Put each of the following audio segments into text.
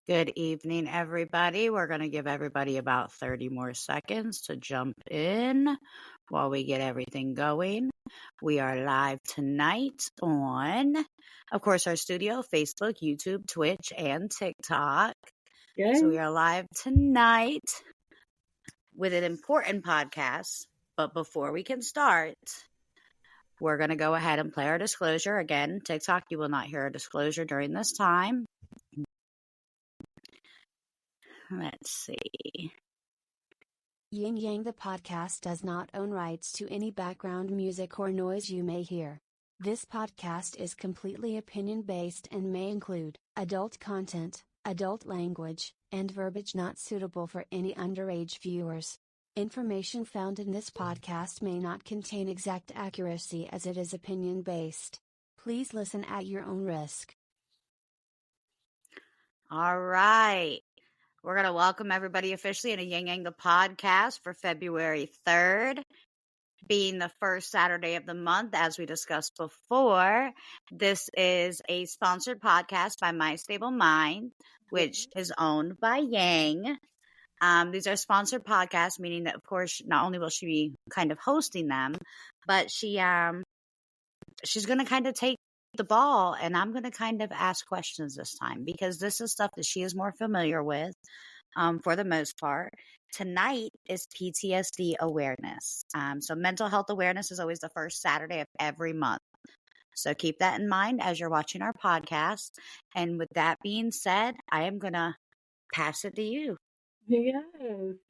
Good evening, everybody. We're going to give everybody about 30 more seconds to jump in while we get everything going. We are live tonight on, of course, our studio, Facebook, YouTube, Twitch, and TikTok. Yay. So we are live tonight with an important podcast. But before we can start, we're going to go ahead and play our disclosure. Again, TikTok, you will not hear a disclosure during this time. Let's see. Yin Yang the podcast does not own rights to any background music or noise you may hear. This podcast is completely opinion-based and may include adult content, adult language, and verbiage not suitable for any underage viewers. Information found in this podcast may not contain exact accuracy as it is opinion-based. Please listen at your own risk. All right. We're going to welcome everybody officially into Yin Yang the podcast for February 3rd, being the first Saturday of the month, as we discussed before. This is a sponsored podcast by My Stable Mind, which is owned by Yang. These are sponsored podcasts, meaning that, of course, not only will she be kind of hosting them, but she's going to kind of take the ball, and I'm going to kind of ask questions this time because this is stuff that she is more familiar with for the most part. Tonight is PTSD Awareness. So mental health awareness is always the first Saturday of every month. So keep that in mind as you're watching our podcast. And with that being said, I am going to pass it to you. Yes,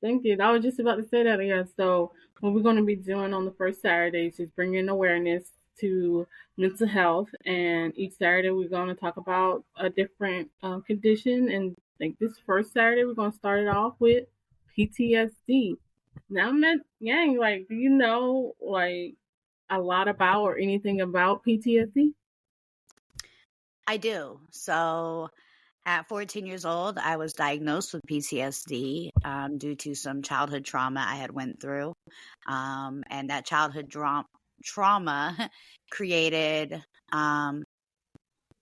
thank you. I was just about to say that again. So what we're going to be doing on the first Saturdays is bringing awareness to mental health, and each Saturday we're going to talk about a different condition, and like this first Saturday we're going to start it off with PTSD. Now, Yang, like, do you know like a lot about or anything about PTSD? I do. So at 14 years old, I was diagnosed with PTSD due to some childhood trauma I had went through, and that childhood trauma created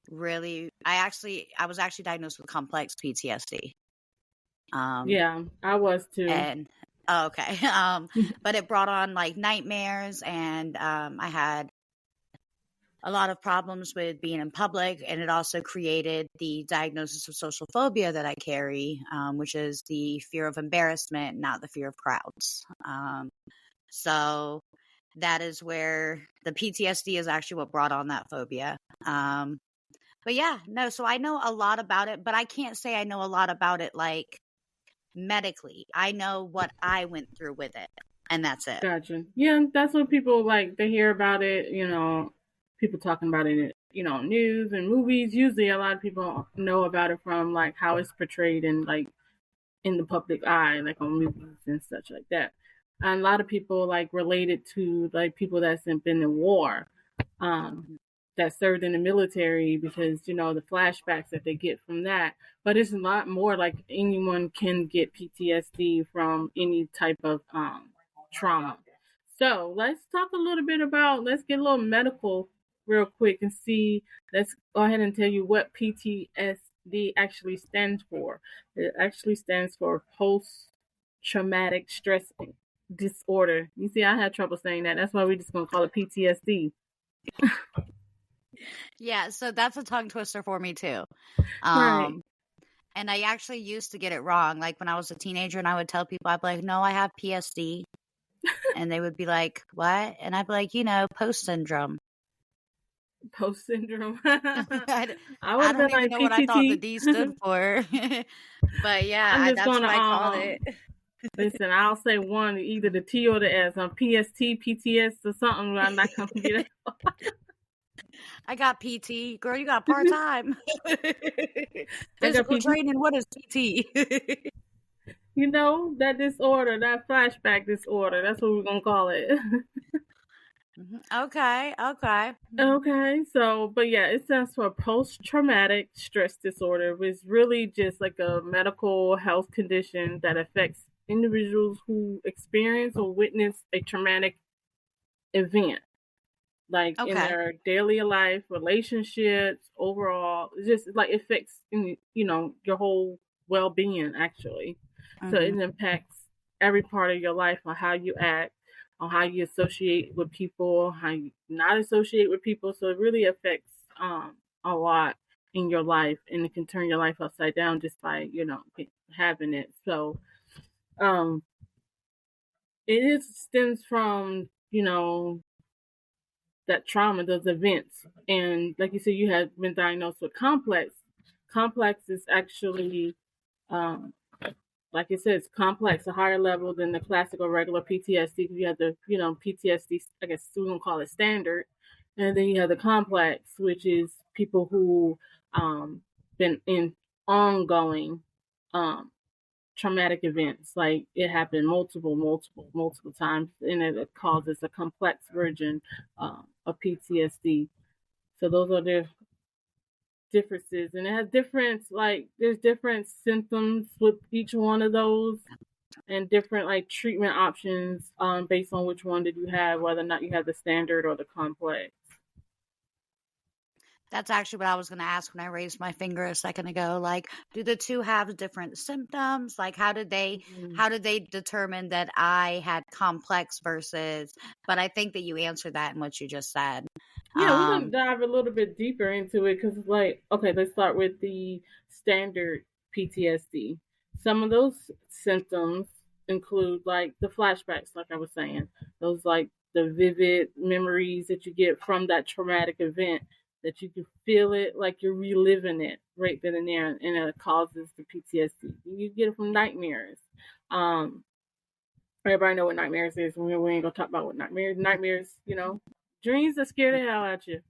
really I was actually diagnosed with complex PTSD. Yeah, I was too. And okay. But it brought on like nightmares, and I had a lot of problems with being in public, and it also created the diagnosis of social phobia that I carry, which is the fear of embarrassment, not the fear of crowds. So that is where the PTSD is actually what brought on that phobia. But yeah, no, so I know a lot about it, but I can't say I know a lot about it like medically. I know what I went through with it, and that's it. Gotcha. Yeah, that's what people like. They hear about it, people talking about it, news and movies. Usually a lot of people know about it from like how it's portrayed in like in the public eye, like on movies and such like that. And a lot of people like relate it to like people that's been in war, that served in the military, because the flashbacks that they get from that. But it's a lot more like anyone can get PTSD from any type of trauma. So let's talk a little bit about, let's get a little medical real quick and see, let's go ahead and tell you what PTSD actually stands for. It actually stands for post-traumatic stress disorder. You see, I had trouble saying that. That's why we're just going to call it PTSD. Yeah, so that's a tongue twister for me too. Right. And I actually used to get it wrong. Like when I was a teenager and I would tell people, I'd be like, no, I have PSD. And they would be like, what? And I'd be like, post syndrome. Post syndrome. I don't even like know PTT. what I thought the D stood for. But yeah, that's what I called it. Listen, I'll say one, either the T or the S. On PST, PTS, or something. I'm not going to get it. I got PT. Girl, you got part-time. Physical training, what is PT? That disorder, that flashback disorder. That's what we're going to call it. Okay. Okay, so, but yeah, it stands for post-traumatic stress disorder, which is really just like a medical health condition that affects individuals who experience or witness a traumatic event. like in Okay. their daily life, relationships, overall. It's just like it affects, your whole well-being actually. So it impacts every part of your life on how you act, on how you associate with people, how you not associate with people. So it really affects a lot in your life, and it can turn your life upside down just by having it. So um it stems from that trauma, those events. And like you said, you had been diagnosed with complex. Complex is actually, um, like it says, complex, a higher level than the classic or regular PTSD. You have the, PTSD, I guess we don't call it standard. And then you have the complex, which is people who been in ongoing traumatic events. Like it happened multiple times, and it causes a complex version of PTSD. So those are the differences, and it has different, like there's different symptoms with each one of those, and different like treatment options based on which one did you have, whether or not you have the standard or the complex. That's actually what I was going to ask when I raised my finger a second ago. Like, do the two have different symptoms? Like, how did they determine that I had complex versus? But I think that you answered that in what you just said. Yeah, we're going to dive a little bit deeper into it because, like, okay, let's start with the standard PTSD. Some of those symptoms include, like, the flashbacks, like I was saying. Those, like, the vivid memories that you get from that traumatic event, that you can feel it like you're reliving it right then and there, and it causes the PTSD. You get it from nightmares. Everybody know what nightmares is. We ain't gonna talk about what nightmares, dreams that scare the hell out you.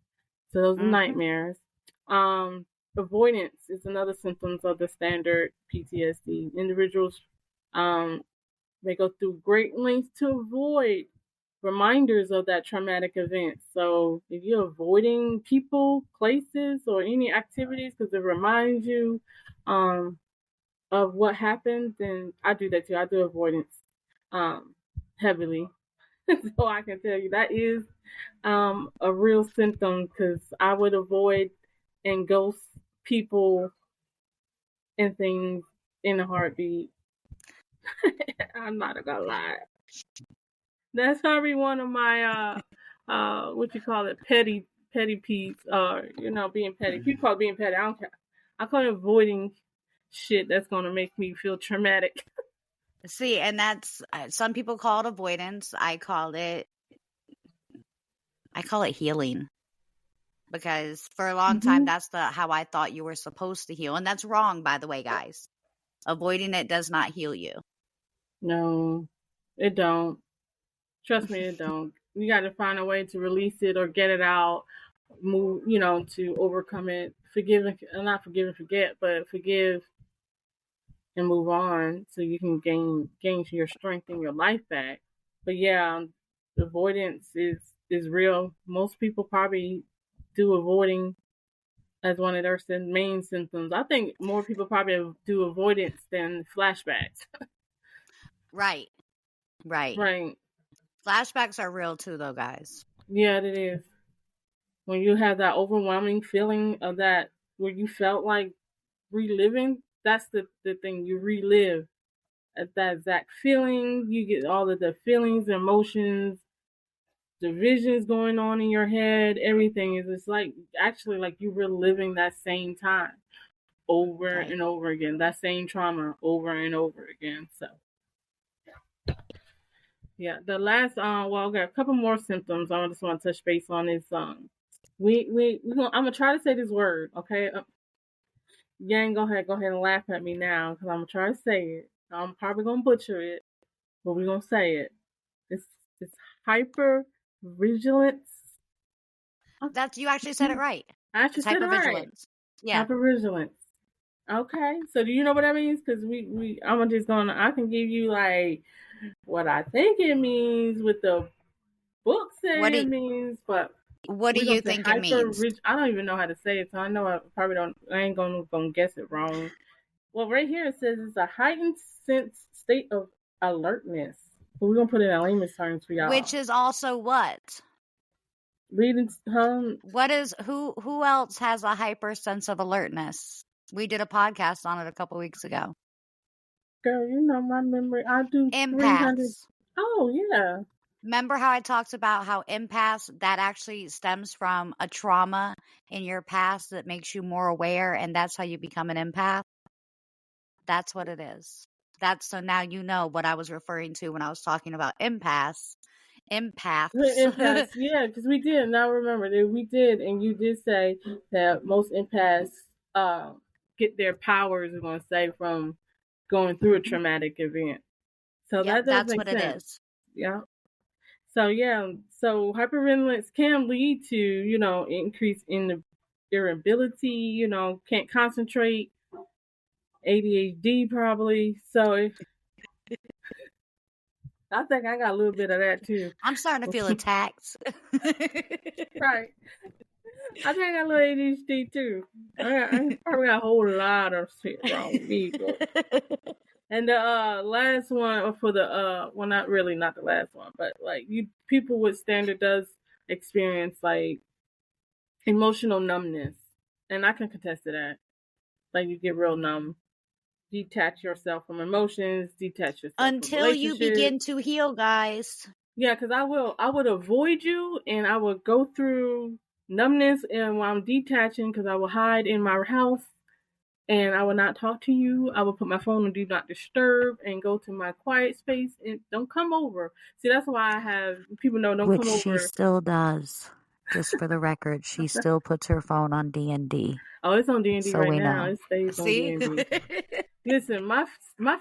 So those are nightmares. Avoidance is another symptom of the standard PTSD. Individuals may go through great lengths to avoid reminders of that traumatic event. So if you're avoiding people, places, or any activities because it reminds you of what happened, then I do that too. I do avoidance heavily. So I can tell you that is a real symptom, because I would avoid and ghost people and things in a heartbeat. I'm not gonna lie. That's probably one of my what you call it, petty peeves, being petty. People call it being petty. I don't care. I call it avoiding shit that's gonna make me feel traumatic. See, and that's some people call it avoidance. I call it healing, because for a long time that's how I thought you were supposed to heal, and that's wrong, by the way, guys. Avoiding it does not heal you. No, it don't. Trust me, it don't. You got to find a way to release it or get it out, move, to overcome it. Not forgive and forget, but forgive and move on so you can gain your strength and your life back. But yeah, avoidance is real. Most people probably do avoiding as one of their main symptoms. I think more people probably do avoidance than flashbacks. Right. Flashbacks are real too, though, guys. Yeah, it is. When you have that overwhelming feeling of that, where you felt like reliving, that's the thing. You relive at that exact feeling. You get all of the feelings, emotions, the visions going on in your head. Everything is just like actually like you reliving that same time over and over again. That same trauma over and over again. So yeah, the last well, I got a couple more symptoms I just want to touch base on is I'm gonna try to say this word, okay? You ain't go ahead and laugh at me now because I'm gonna try to say it. I'm probably gonna butcher it, but we're gonna say it. It's hypervigilance. That's, you actually said it right. I actually said it right. Yeah. Hypervigilance. Okay, so do you know what that means? Because I can give you like what I think it means with the book saying it means, but what do you think it means? I don't even know how to say it, so I know I ain't gonna guess it wrong. Well, right here it says it's a heightened state of alertness. But we're gonna put it in layman's terms for y'all. Which is also what? Reading, who else has a hyper sense of alertness? We did a podcast on it a couple weeks ago. girl, you know my memory. I do 300. Empaths. Oh, yeah. Remember how I talked about how empaths, that actually stems from a trauma in your past that makes you more aware, and that's how you become an empath? That's what it is. So now you know what I was referring to when I was talking about empaths. Empaths. Empaths, yeah, because we did. Now remember that we did, and you did say that most empaths get their powers, we're going to say, from going through a traumatic event. So Yeah, that does that's make what sense. it is. Yeah. So yeah, so hypervigilance can lead to, you know, increase in their ability, you know, can't concentrate, ADHD probably. So I think I got a little bit of that too. I'm starting to feel attacked. Right. I think I got a little ADHD too. I probably got a whole lot of shit wrong with me. But. And the last one for the well, not the last one, but like people with standard does experience like emotional numbness, and I can contest to that. Like you get real numb, detach yourself from emotions, detach yourself until from you begin to heal, guys. Yeah, because I would avoid you, and I would go through numbness, and while I'm detaching, because I will hide in my house. And I will not talk to you. I will put my phone on do not disturb and go to my quiet space and don't come over. See, that's why I have people know don't come over. Which she still does. Just for the record, she still puts her phone on D&D. Oh, it's on D&D so right we now. know. It stays on D&D. Listen, my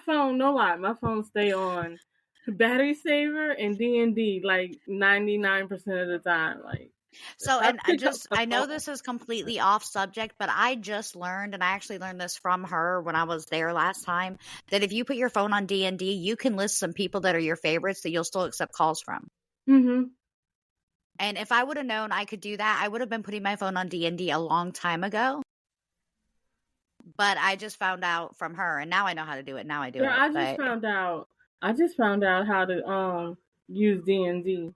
phone, no lie, my phone stay on battery saver and D&D like 99% of the time. Like. So, and I know this is completely off subject, but I just learned, and I actually learned this from her when I was there last time, that if you put your phone on D&D, you can list some people that are your favorites that you'll still accept calls from. Mm-hmm. And if I would have known I could do that, I would have been putting my phone on D&D a long time ago. But I just found out from her, and now I know how to do it. Now I do it. I just found out how to use D&D.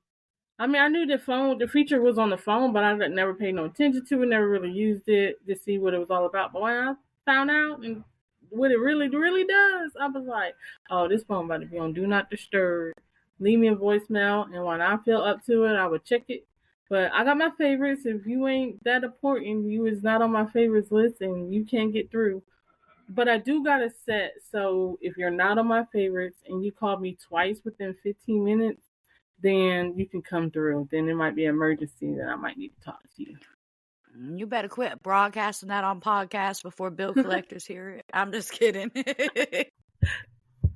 I mean, I knew the feature was on the phone, but I never paid no attention to it, never really used it to see what it was all about. But when I found out and what it really, really does, I was like, oh, this phone about to be on Do Not Disturb. Leave me a voicemail, and when I feel up to it, I would check it. But I got my favorites. If you ain't that important, you is not on my favorites list, and you can't get through. But I do got a set, so if you're not on my favorites and you call me twice within 15 minutes, then you can come through. Then it might be an emergency that I might need to talk to you. You better quit broadcasting that on podcasts before bill collectors hear it. I'm just kidding.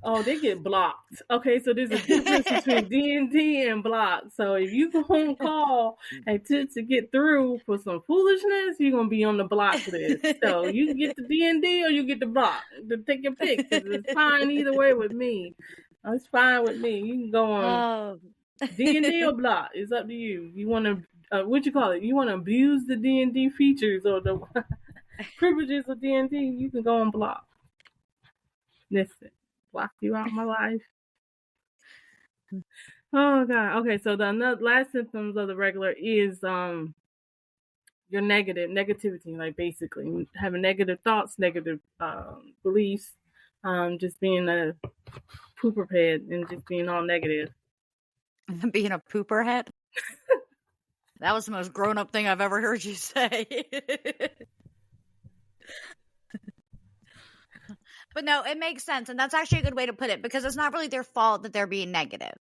Oh, they get blocked. Okay, so there's a difference between D&D and block. So if you go on call and to get through for some foolishness, you're going to be on the block list. So you get the D&D or you get the block. Take your pick, because it's fine either way with me. It's fine with me. You can go on D&D or block. It's up to you. You want to, what you call it? You want to abuse the D&D features or the privileges of D&D, you can go on block. Listen. Blocked you out of my life. Oh God. Okay, so the last symptoms of the regular is your negativity, like basically having negative thoughts, negative beliefs, just being a pooper head and just being all negative. Being a pooper head? That was the most grown-up thing I've ever heard you say. But no, it makes sense. And that's actually a good way to put it, because it's not really their fault that they're being negative.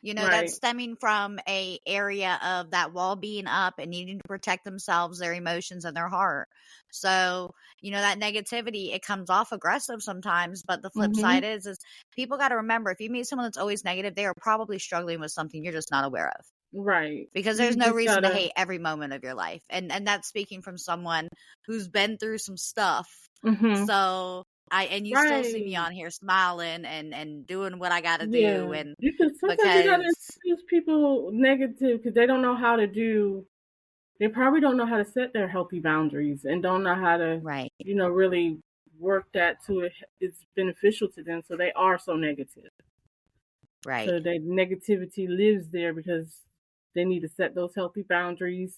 You know, that's stemming from a area of that wall being up and needing to protect themselves, their emotions, and their heart. So, you know, that negativity, it comes off aggressive sometimes. But the flip side is people got to remember, if you meet someone that's always negative, they are probably struggling with something you're just not aware of. Right. Because there's no reason to hate every moment of your life. And that's speaking from someone who's been through some stuff. So... you still see me on here smiling and doing what I got to do. And sometimes you got to introduce people negative because they don't know how to do. They probably don't know how to set their healthy boundaries and don't know how to, you know, really work that to it's beneficial to them. So they are so negative. Right. So that negativity lives there because They need to set those healthy boundaries.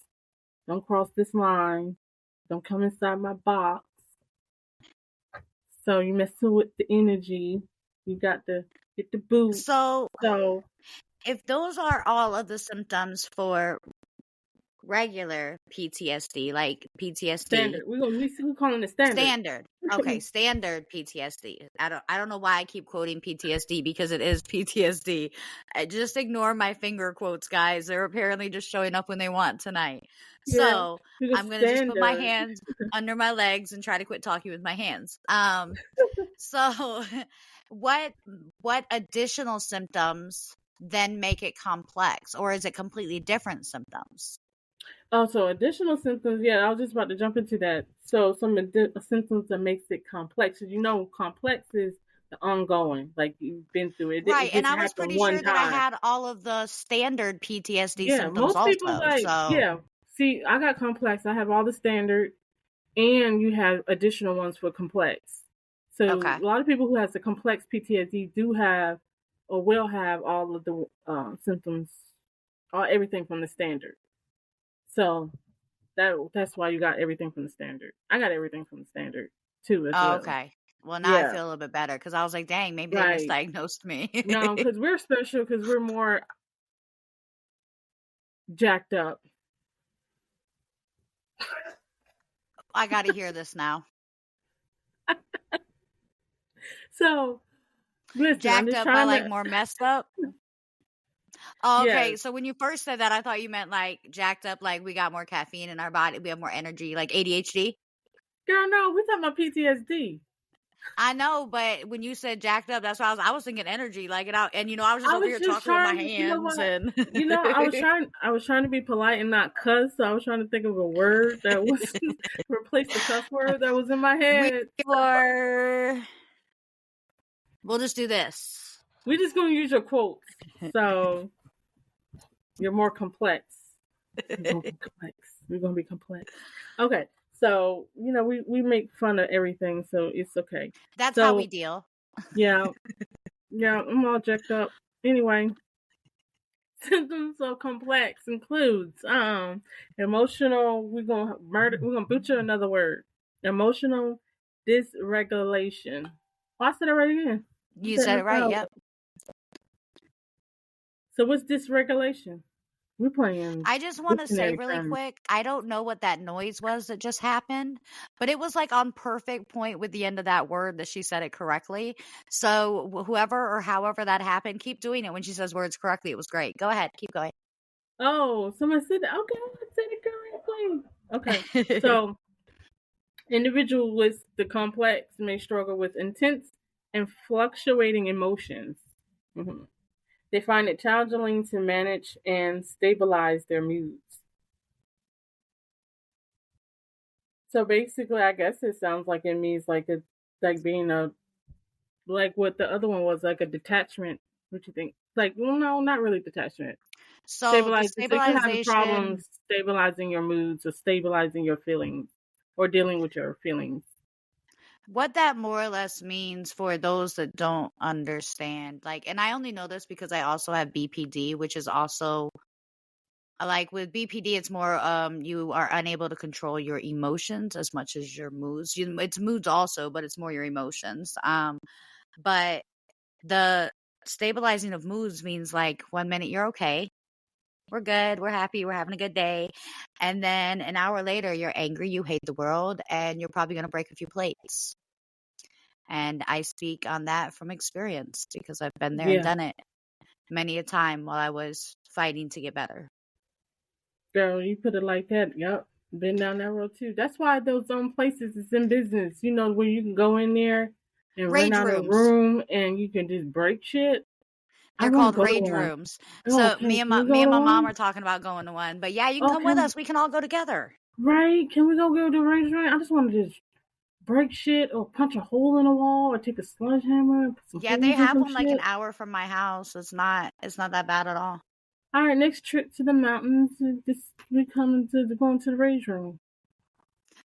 Don't cross this line. Don't come inside my box. So you messing with the energy. You got to get the boot. So So if those are all of the symptoms for regular PTSD, like PTSD standard. We're calling it standard. Standard. Okay, standard PTSD. I don't know why I keep quoting PTSD because it is PTSD. Just ignore my finger quotes, guys. They're apparently just showing up when they want tonight. So I'm gonna just put my hands under my legs and try to quit talking with my hands. So what additional symptoms then make it complex, or is it completely different symptoms? Oh, so additional symptoms. Yeah, I was just about to jump into that. So some symptoms that makes it complex. You know, complex is the ongoing, like you've been through it. Right, and I was pretty sure that I had all of the standard PTSD symptoms most also. People see, I got complex. I have all the standard, and you have additional ones for complex. So a lot of people who has the complex PTSD do have or will have all of the symptoms, or everything from the standard. So that's why you got everything from the standard. I got everything from the standard too as well. Okay. Well, now I feel a little bit better because I was like, dang, maybe they misdiagnosed me. No, because we're special because we're more jacked up. I got to hear this now. So, listen, jacked up by like more messed up? Oh, okay, so when you first said that, I thought you meant like jacked up, like we got more caffeine in our body, we have more energy, like ADHD. Girl, no, we're talking about PTSD. I know, but when you said jacked up, that's why I was thinking energy, like it out, and I was just over here talking with my hands, I was trying to be polite and not cuss, so I was trying to think of a word that was replace the cuss word that was in my head. We'll just do this. We're just gonna use your quotes, so. You're more complex. We're gonna be complex. Okay, so we make fun of everything, so it's okay. That's how we deal. Yeah, I'm all jacked up. Anyway, symptoms of complex includes emotional. We're gonna butcher another word. Emotional dysregulation. Oh, I said it right again. You said it right. Yep. So what's dysregulation? We're playing. I just want to say really quick, I don't know what that noise was that just happened, but it was like on perfect point with the end of that word that she said it correctly. So whoever or however that happened, keep doing it when she says words correctly. It was great. Go ahead. Keep going. Oh, someone said that. Okay, I said it correctly. Okay. So individuals with the complex may struggle with intense and fluctuating emotions. Mm-hmm. They find it challenging to manage and stabilize their moods. So basically, I guess it sounds like it means like it's like being like what the other one was, like a detachment. What you think? Like, well, no, not really detachment. So stabilization. They can have problems stabilizing your moods or stabilizing your feelings or dealing with your feelings. What that more or less means for those that don't understand, like, and I only know this because I also have BPD, which is also like with BPD, it's more you are unable to control your emotions as much as your moods. It's moods also, but it's more your emotions. But the stabilizing of moods means like 1 minute you're okay, we're good, we're happy, we're having a good day, and then an hour later you're angry, you hate the world, and you're probably going to break a few plates. And I speak on that from experience because I've been there and done it many a time while I was fighting to get better. Girl, you put it like that. Yep. Been down that road too. That's why those places is in business. Where you can go in there and rent out a room and you can just break shit. They're called rage rooms. So me and my mom are talking about going to one. But yeah, you can come with us. We can all go together. Right? Can we go to the rage room? I just want to just break shit or punch a hole in a wall or take a sledgehammer and put some they have one like an hour from my house. It's not that bad at all. All right, next trip to the mountains. We going to the rage room.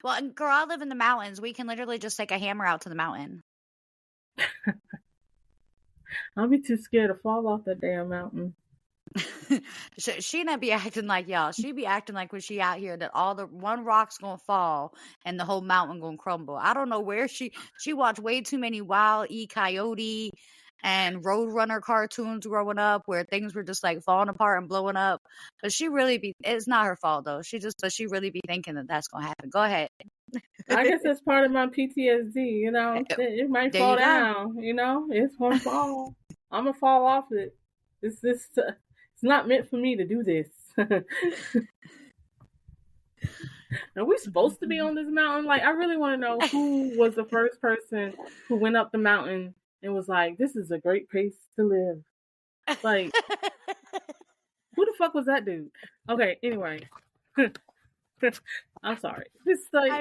Well, girl, I live in the mountains. We can literally just take a hammer out to the mountain. I'll be too scared to fall off that damn mountain. She not be acting like y'all. She be acting like when she out here that all the one rock's gonna fall and the whole mountain gonna crumble. I don't know where she watched way too many Wild E. Coyote and Roadrunner cartoons growing up where things were just like falling apart and blowing up. But she really be, it's not her fault though. But she really be thinking that that's gonna happen. Go ahead. I guess that's part of my PTSD, you know. It might There fall you go. down, you know. It's gonna fall. I'm gonna fall off it. It's not meant for me to do this. Are we supposed to be on this mountain? Like, I really want to know who was the first person who went up the mountain and was like, "This is a great place to live." Like, who the fuck was that dude? Okay, anyway. I'm sorry. This like I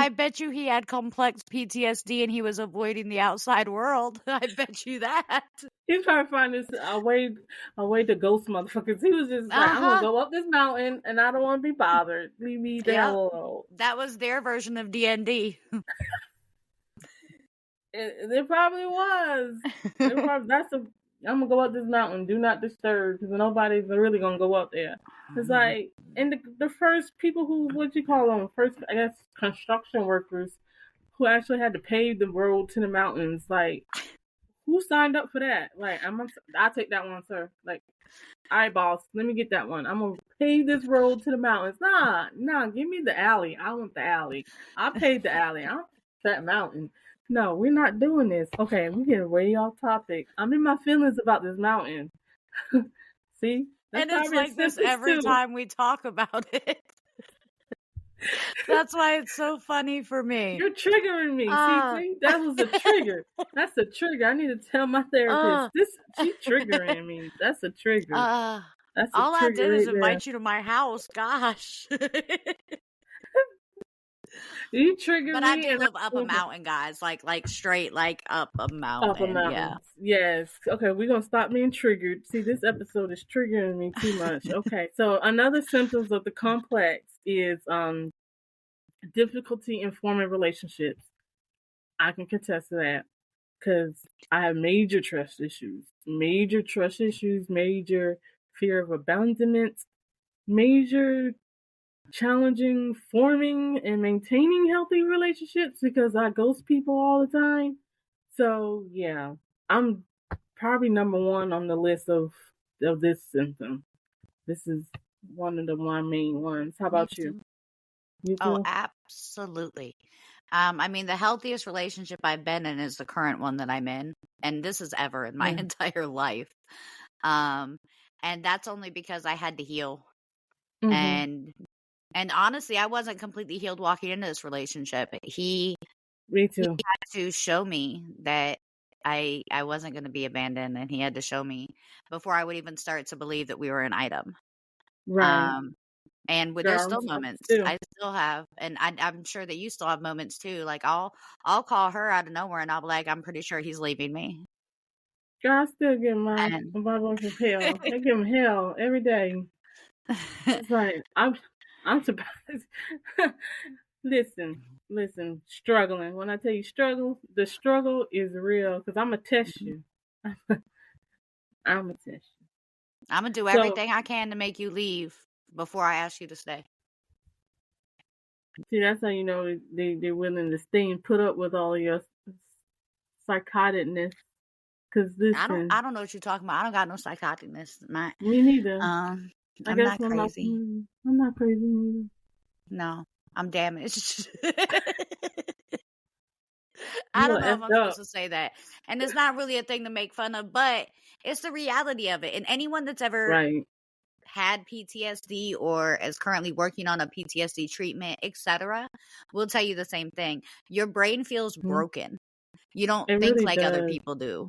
bet you he had complex PTSD and he was avoiding the outside world. I bet you that. He's trying to find a way to ghost motherfuckers. He was just like, I'm gonna go up this mountain and I don't want to be bothered. Leave me the hell alone. That was their version of D&D. It probably was. I'm gonna go up this mountain. Do not disturb, because nobody's really gonna go up there. It's like, and the first people who, what you call them, first, I guess, construction workers who actually had to pave the road to the mountains. Like, who signed up for that? Like, I'll take that one, sir. Like, all right, boss, let me get that one. I'm gonna pave this road to the mountains. Nah, give me the alley. I want the alley. I paid the alley. I want that mountain. No, we're not doing this. Okay, we're getting way off topic. I'm in my feelings about this mountain. See? And it's like this every time we talk about it. That's why it's so funny for me. You're triggering me. See? That was a trigger. That's a trigger. I need to tell my therapist. She's triggering me. That's a trigger. That's all I did is invite you to my house. Gosh. You trigger but me. I do live up a mountain, guys. Like straight, like up a mountain. Up a mountain. Yeah. Yes. Okay, we're gonna stop being triggered. See, this episode is triggering me too much. Okay. So another symptoms of the complex is difficulty in forming relationships. I can contest to that because I have major trust issues, major fear of abandonment, major challenging forming and maintaining healthy relationships because I ghost people all the time. So yeah, I'm probably number one on the list of this symptom. This is one of my main ones. How about you? Oh, absolutely. I mean, the healthiest relationship I've been in is the current one that I'm in, and this is ever in my entire life. And that's only because I had to heal. Mm-hmm. And honestly, I wasn't completely healed walking into this relationship. Me too. He had to show me that I wasn't going to be abandoned, and he had to show me before I would even start to believe that we were an item. Right. And there's still moments I still have, and I'm sure that you still have moments too. Like I'll call her out of nowhere, and I'll be like, I'm pretty sure he's leaving me. God, I still get my boyfriend hell. I give him hell every day. It's like I'm surprised. Listen, struggling. When I tell you struggle, the struggle is real because I'm going to test you. I'm going to test you. I'm going to do everything I can to make you leave before I ask you to stay. See, that's how you know they're willing to stay and put up with all of your psychoticness. Because listen, I don't know what you're talking about. I don't got no psychoticness. Me neither. I'm not crazy. I'm not crazy neither. No, I'm damaged. I don't know if I'm supposed to say that. And it's not really a thing to make fun of, but it's the reality of it. And anyone that's ever had PTSD or is currently working on a PTSD treatment, etc., will tell you the same thing. Your brain feels broken. You don't think really like other people do.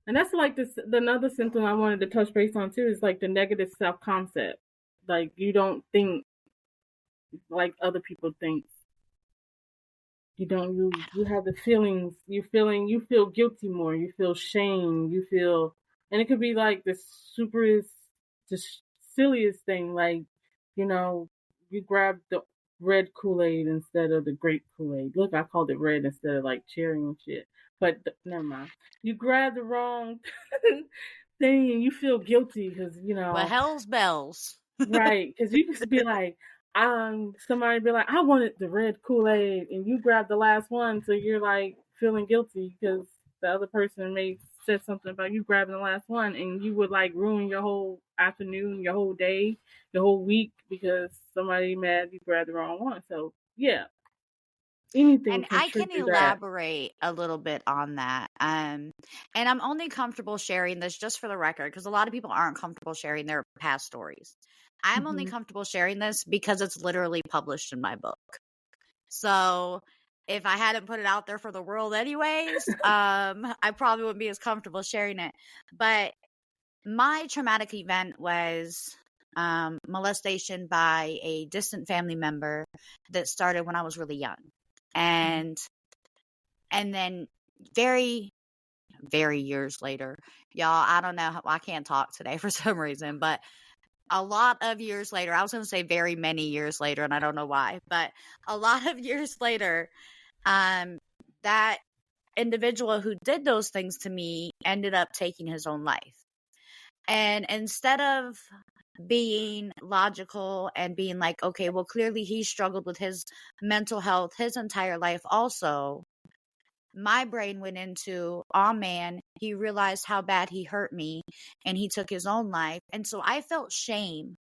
And that's like another symptom I wanted to touch base on too is like the negative self-concept. Like you don't think like other people think. You have the feelings. You feel guilty more. You feel shame. And it could be like the silliest thing. Like, you grab the red Kool-Aid instead of the grape Kool-Aid. Look, I called it red instead of like cherry and shit. But never mind. You grab the wrong thing, and you feel guilty because, you Well, know, hell's bells. right? Because you used to be like, somebody be like, I wanted the red Kool-Aid, and you grabbed the last one, so you're like feeling guilty because the other person may said something about you grabbing the last one, and you would like ruin your whole afternoon, your whole day, your whole week because somebody mad you grabbed the wrong one. So yeah, anything And can I can trigger that. elaborate a little bit on that. And I'm only comfortable sharing this just for the record because a lot of people aren't comfortable sharing their past stories. I'm only Hmm. comfortable sharing this because it's literally published in my book. So if I hadn't put it out there for the world anyways, I probably wouldn't be as comfortable sharing it. But my traumatic event was molestation by a distant family member that started when I was really young. And then very, very years later, y'all, I don't know, I can't talk today for some reason, but a lot of years later, I was going to say very many years later, and I don't know why, but a lot of years later, that individual who did those things to me ended up taking his own life. And instead of being logical and being like, okay, well, clearly he struggled with his mental health his entire life also, my brain went into, oh man, he realized how bad he hurt me and he took his own life. And so I felt shame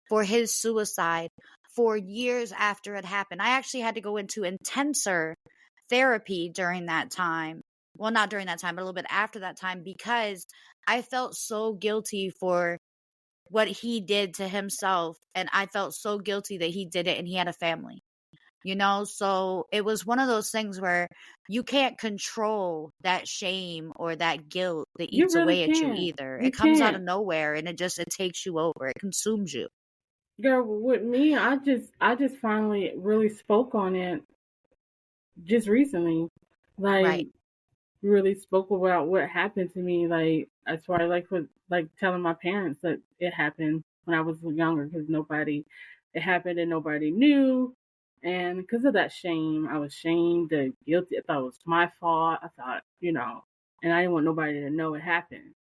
for his suicide for years after it happened. I actually had to go into intenser therapy during that time. Well, not during that time, but a little bit after that time, because I felt so guilty for what he did to himself. And I felt so guilty that he did it and he had a family. So it was one of those things where you can't control that shame or that guilt that You eats really away at you can't. either. You It comes out of can't. nowhere and it takes you over. It consumes you. Girl, with me, I just finally really spoke on it just recently. Right. Like, really spoke about what happened to me, like as far as like with like telling my parents that it happened when I was younger because it happened and nobody knew, and because of that shame, I was shamed and guilty. I thought it was my fault. I thought, and I didn't want nobody to know it happened,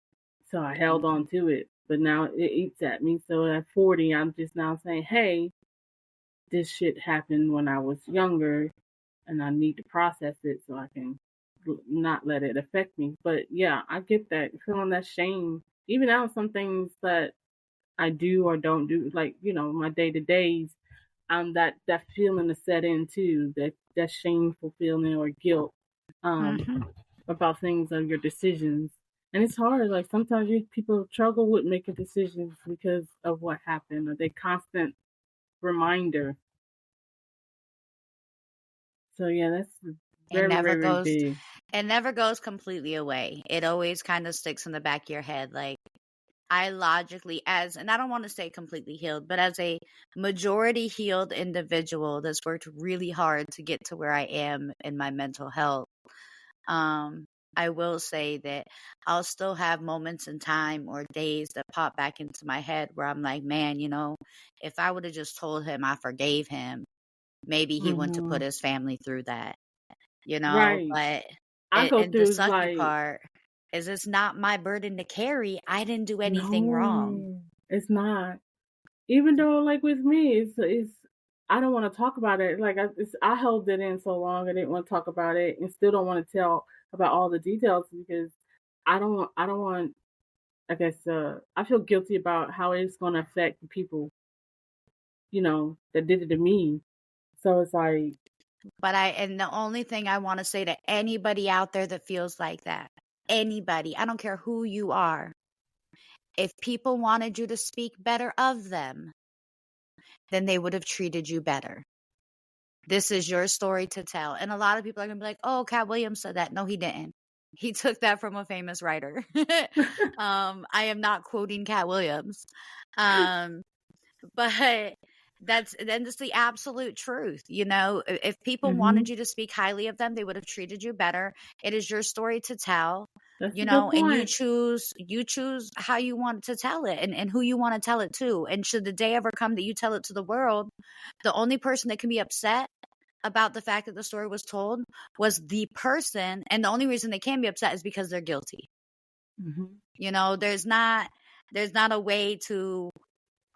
so I held on Mhm. to it. But now it eats at me. So at 40, I'm just now saying, hey, this shit happened when I was younger, and I need to process it so I can not let it affect me. But yeah, I get that feeling, that shame. Even now, some things that I do or don't do, like my day to days, that feeling is set in too. That shameful feeling or guilt, um, Mhm. about things of your decisions. And it's hard. Like sometimes people struggle with making decisions because of what happened, or they constant reminder. So yeah, that's It very, never very, very goes big. it never goes completely away. It always kind of sticks in the back of your head. Like I logically and I don't want to say completely healed, but as a majority healed individual that's worked really hard to get to where I am in my mental health, I will say that I'll still have moments in time or days that pop back into my head where I'm like, man, if I would have just told him I forgave him, maybe he wouldn't have put Hmm. his family through that, Right. but I go and the through sucky like, part is it's not my burden to carry. I didn't do anything wrong. no, it's not. Even though, like with me, it's I don't want to talk about it. Like I held it in so long, I didn't want to talk about it, and still don't want to tell about all the details because I don't want. I guess I feel guilty about how it's going to affect the people, that did it to me. So it's like, And the only thing I want to say to anybody out there that feels like that, anybody, I don't care who you are, if people wanted you to speak better of them, then they would have treated you better. This is your story to tell. And a lot of people are going to be like, oh, Cat Williams said that. No, he didn't. He took that from a famous writer. I am not quoting Cat Williams. Um, but that's the absolute truth. If people hmm, wanted you to speak highly of them, they would have treated you better. It is your story to tell, that's a good and you point. choose how you want to tell it and who you want to tell it to. And should the day ever come that you tell it to the world, the only person that can be upset about the fact that the story was told was the person, and the only reason they can be upset is because they're guilty. Hmm. You know, there's not a way to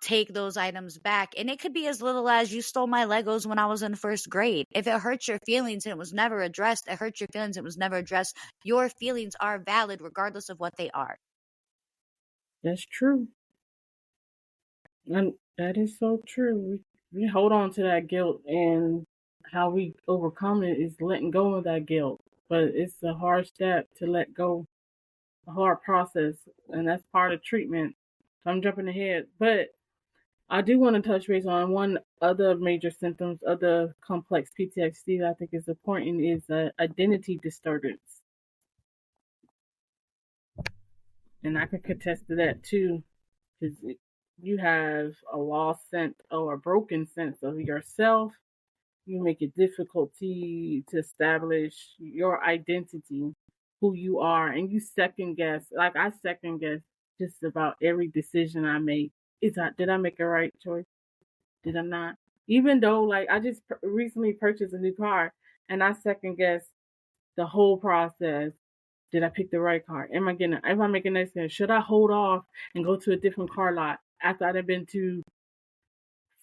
take those items back. And it could be as little as, you stole my Legos when I was in first grade. If it hurts your feelings and it was never addressed, it hurts your feelings, it was never addressed. Your feelings are valid regardless of what they are. That's true. And that is so true. We hold on to that guilt, and how we overcome it is letting go of that guilt. But it's a hard step to let go, a hard process, and that's part of treatment. So I'm jumping ahead. But I do want to touch base on one other major symptoms of the complex PTSD that I think is important is identity disturbance. And I can contest to that too, because you have a lost sense or a broken sense of yourself. You make it difficulty to establish your identity, who you are, and you second guess. Like I second guess just about every decision I make. Did I make a right choice? Did I not? Even though, like, I just recently purchased a new car, and I second guess the whole process. Did I pick the right car? Am I making an accident? Should I hold off and go to a different car lot after I'd been to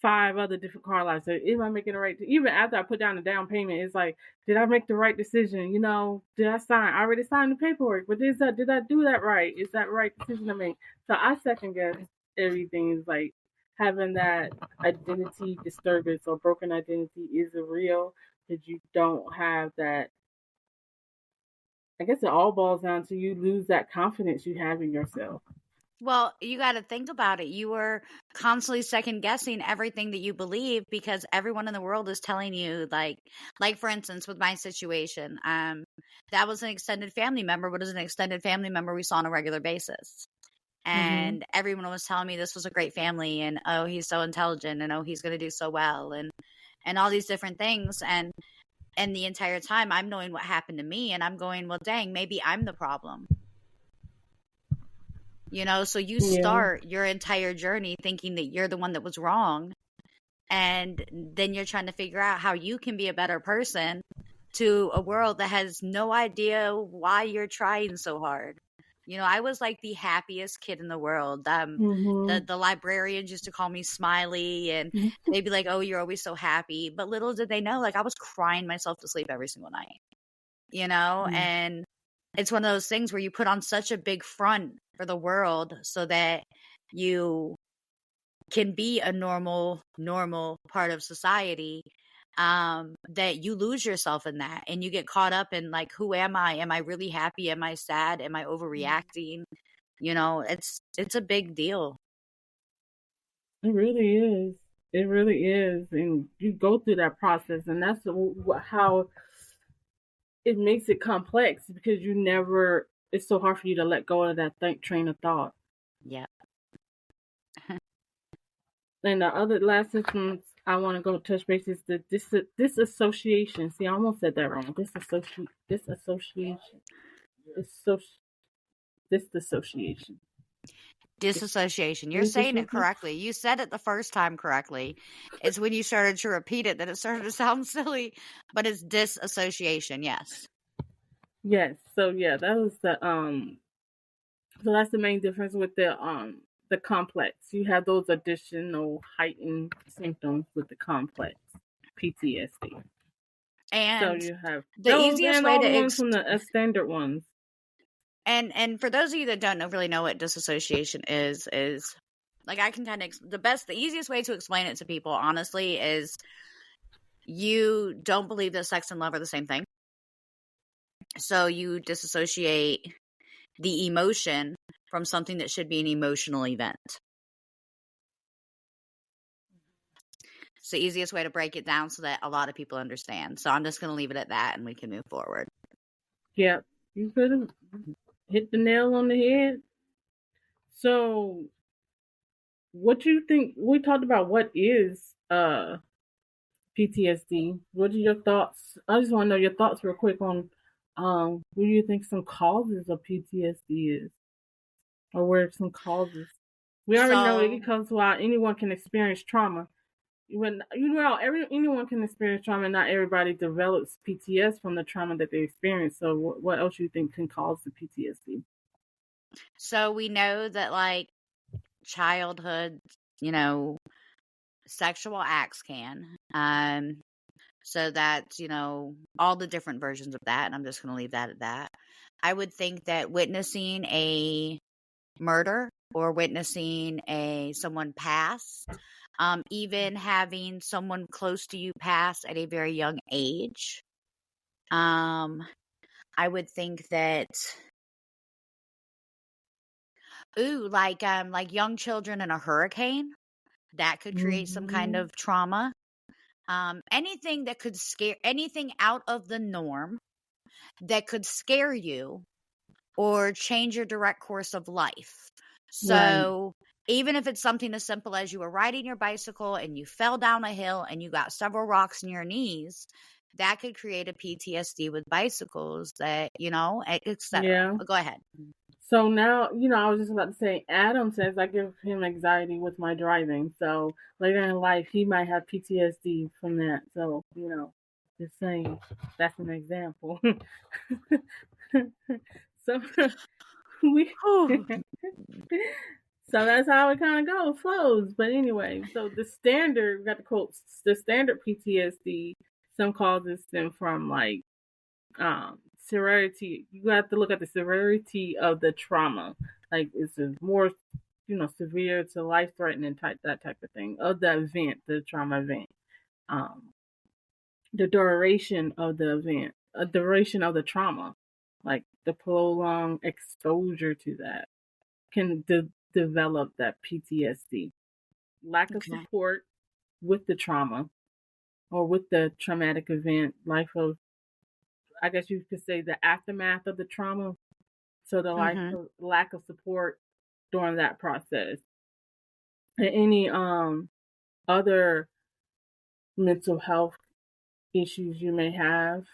5 other different car lots? So am I making the right? Even after I put down the down payment, it's like, did I make the right decision? You know, did I sign? I already signed the paperwork, but did I do that right? Is that the right decision to make? So I second guess everything. Is like having that identity disturbance or broken identity is real, that you don't have that. I guess it all boils down to you lose that confidence you have in yourself. Well, you got to think about it. You were constantly second guessing everything that you believe because everyone in the world is telling you, like for instance, with my situation, that was an extended family member, but as an extended family member we saw on a regular basis. And everyone was telling me this was a great family, and oh, he's so intelligent, and oh, he's going to do so well, and all these different things. And the entire time I'm knowing what happened to me, and I'm going, well, dang, maybe I'm the problem. You know, so you start your entire journey thinking that you're the one that was wrong. And then you're trying to figure out how you can be a better person to a world that has no idea why you're trying so hard. You know, I was like the happiest kid in the world. The librarians used to call me Smiley, and they'd be like, oh, you're always so happy. But little did they know, like, I was crying myself to sleep every single night, you know? And it's one of those things where you put on such a big front for the world so that you can be a normal part of society, that you lose yourself in that, and you get caught up in, like, who am I? Am I really happy? Am I sad? Am I overreacting? You know, it's a big deal. It really is. It really is. And you go through that process, and that's how it makes it complex, because it's so hard for you to let go of that train of thought. Yeah. And the other last symptoms I want to go touch base is the disassociation. See, I almost said that wrong. Disassociation. Disassociation. You're saying it correctly. You said it the first time correctly. It's when you started to repeat it that it started to sound silly, but it's disassociation. Yes. Yes. So yeah, that was the so that's the main difference with the complex. You have those additional heightened symptoms with the complex PTSD. And so you have the easiest way to ones from the standard ones. And for those of you that really know what disassociation is like, I can kind of the easiest way to explain it to people, honestly, is you don't believe that sex and love are the same thing. So you disassociate the emotion from something that should be an emotional event. It's the easiest way to break it down so that a lot of people understand. So I'm just going to leave it at that, and we can move forward. Yeah, you could have hit the nail on the head. So what do you think? We talked about what is PTSD. What are your thoughts? I just want to know your thoughts real quick on what do you think some causes of PTSD is, or where some causes. We already know it comes while anyone can experience trauma. When anyone can experience trauma, not everybody develops PTSD from the trauma that they experience. So what else do you think can cause the PTSD? So we know that, like, childhood, sexual acts can. So that's, all the different versions of that. And I'm just going to leave that at that. I would think that witnessing a murder or witnessing someone pass, even having someone close to you pass at a very young age, I would think that, like young children in a hurricane, that could create some kind of trauma. Anything that could anything out of the norm that could scare you or change your direct course of life. So even if it's something as simple as you were riding your bicycle and you fell down a hill and you got several rocks in your knees, that could create a PTSD with bicycles that, etc. Yeah. Go ahead. So now, I was just about to say, Adam says I give him anxiety with my driving. So later in life, he might have PTSD from that. So, just saying, that's an example. So we, so that's how it kind of flows. But anyway, so we got the quotes, the standard PTSD, some causes stem from like severity. You have to look at the severity of the trauma. Like, is it more, severe to life threatening that type of thing of the event, the trauma event. The duration of the event, a duration of the trauma, like the prolonged exposure to that can develop that PTSD. Lack of support with the trauma or with the traumatic event, I guess you could say the aftermath of the trauma. So the lack of support during that process. And any other mental health issues you may have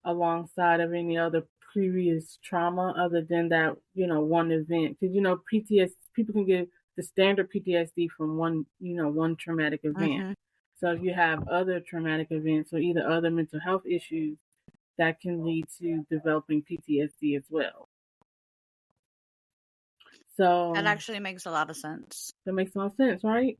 alongside of any other previous trauma other than that, one event. Because, PTSD, people can get the standard PTSD from one traumatic event. So if you have other traumatic events or either other mental health issues, that can lead to developing PTSD as well. So that actually makes a lot of sense. That makes a lot of sense, right?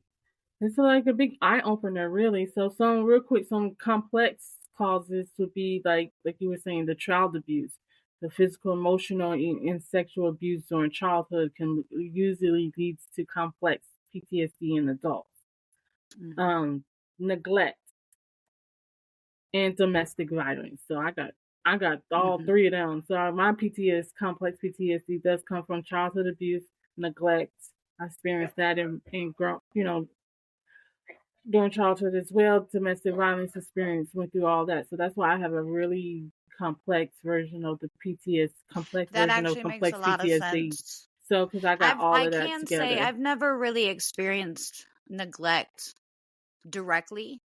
It's like a big eye opener, really. So some complex causes would be like you were saying, the child abuse, the physical, emotional, and sexual abuse during childhood can usually leads to complex PTSD in adults. Neglect and domestic violence. So I got all three of them. So my complex PTSD does come from childhood abuse, neglect. I experienced that in during childhood as well. Domestic violence experience, went through all that. So that's why I have a really complex version of the PTSD. That actually makes a lot PTSD. Of sense. So because I got all of that together. I can say I've never really experienced neglect directly.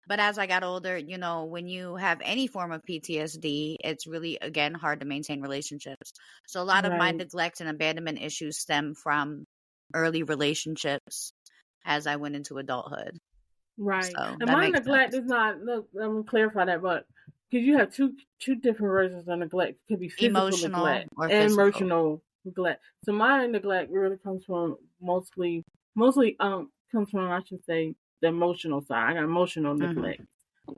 But as I got older, when you have any form of PTSD, it's really, again, hard to maintain relationships. So a lot of my neglect and abandonment issues stem from early relationships as I went into adulthood. Right. So and my neglect is not, look, I'm going to clarify that, but because you have two different versions of neglect. It could be physical emotional neglect or and emotional neglect. So my neglect really comes from mostly comes from, I should say, the emotional side. I got emotional neglect.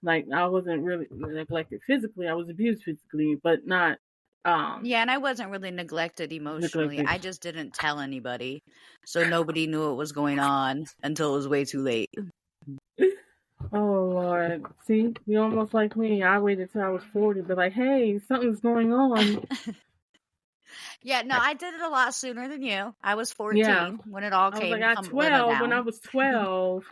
Like, I wasn't really neglected physically. I was abused physically, but not. Yeah, and I wasn't really neglected emotionally. I just didn't tell anybody, so nobody knew what was going on until it was way too late. Oh Lord! See, you're almost like me. I waited till I was 40, but like, hey, something's going on. Yeah, no, I did it a lot sooner than you. I was 14 when it all came. I was 12 when I was 12.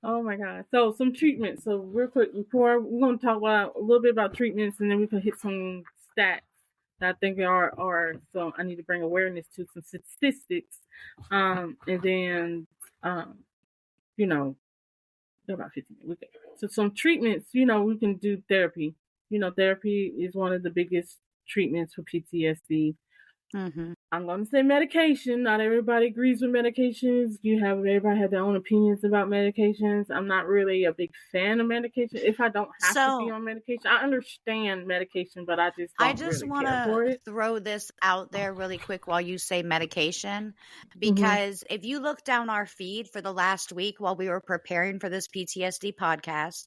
Oh my God! So some treatments. So real quick, before we're going to talk about a little bit about treatments, and then we can hit some stats that I think are so I need to bring awareness to some statistics, and then about 15 minutes. So some treatments, we can do therapy. Therapy is one of the biggest treatments for PTSD. I'm going to say medication. Not everybody agrees with medications. Everybody has their own opinions about medications. I'm not really a big fan of medication. If I don't have to be on medication, I understand medication, but I just don't really care for it. Throw this out there really quick while you say medication, because if you look down our feed for the last week while we were preparing for this PTSD podcast,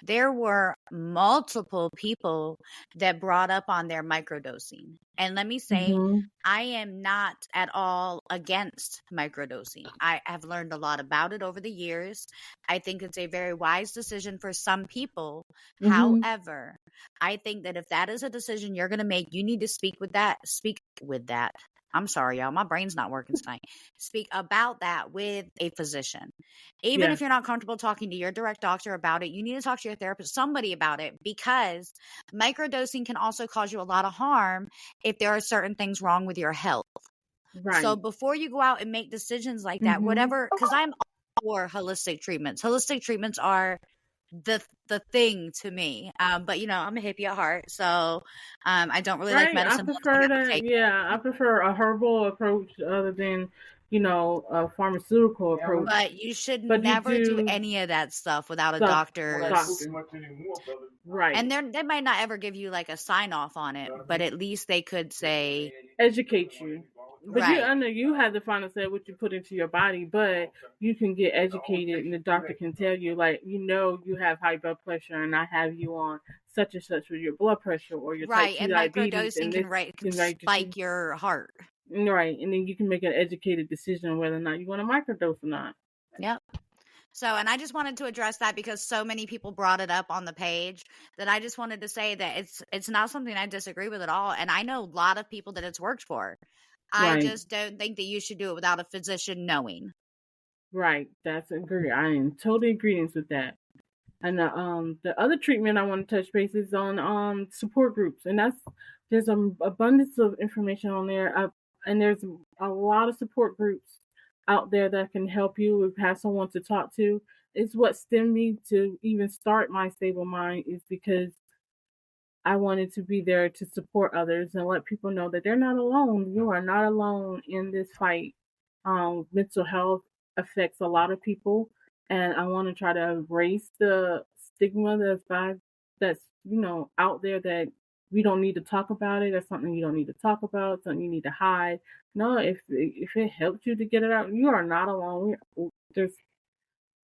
there were multiple people that brought up on their microdosing. And let me say, I am not at all against microdosing. I have learned a lot about it over the years. I think it's a very wise decision for some people. However, I think that if that is a decision you're going to make, you need to speak with that. I'm sorry, y'all. My brain's not working tonight. Speak about that with a physician. Even if you're not comfortable talking to your direct doctor about it, you need to talk to your therapist, somebody about it, because microdosing can also cause you a lot of harm if there are certain things wrong with your health. Right. So before you go out and make decisions like that, whatever, because I'm all for holistic treatments. Holistic treatments are the thing to me. But I'm a hippie at heart, so I don't really like medicine. I prefer that. Yeah, I prefer a herbal approach other than a pharmaceutical approach. But you should never do any of that stuff without a doctor. Right. And they might not ever give you like a sign off on it, but at least they could say educate you. But I know you have the final say what you put into your body, but you can get educated and the doctor can tell you, like, you have high blood pressure and I have you on such and such with your blood pressure or your type 2 diabetes. And microdosing can spike your heart. Right. And then you can make an educated decision on whether or not you want to microdose or not. Yep. So, and I just wanted to address that because so many people brought it up on the page that I just wanted to say that it's not something I disagree with at all. And I know a lot of people that it's worked for. I just don't think that you should do it without a physician knowing. Right. That's agree. I am totally agreeing with that. And the other treatment I want to touch base is on support groups, and there's an abundance of information on there, and there's a lot of support groups out there that can help you if you have someone to talk to. It's what stemmed me to even start My Stable Mind, is because I wanted to be there to support others and let people know that they're not alone. You are not alone in this fight. Mental health affects a lot of people, and I want to try to erase the stigma that's out there, that we don't need to talk about it. That's something you don't need to talk about, something you need to hide. No, if it helps you to get it out, you are not alone.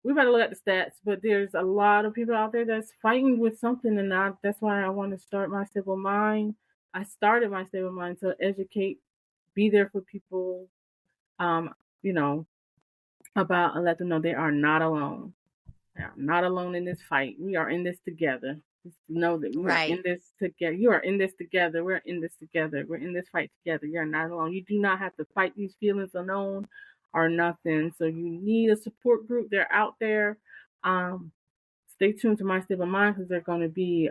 We better look at the stats, but there's a lot of people out there that's fighting with something, and that's why I want to start My Stable Mind. I started My Stable Mind to educate, be there for people, about, and let them know they are not alone. They are not alone in this fight. We are in this together. Just know that we are in this together. You are in this together. We're in this together. We're in this fight together. You're not alone. You do not have to fight these feelings alone or nothing. So you need a support group. They're out there. Stay tuned to My Stable Mind, because they're going to be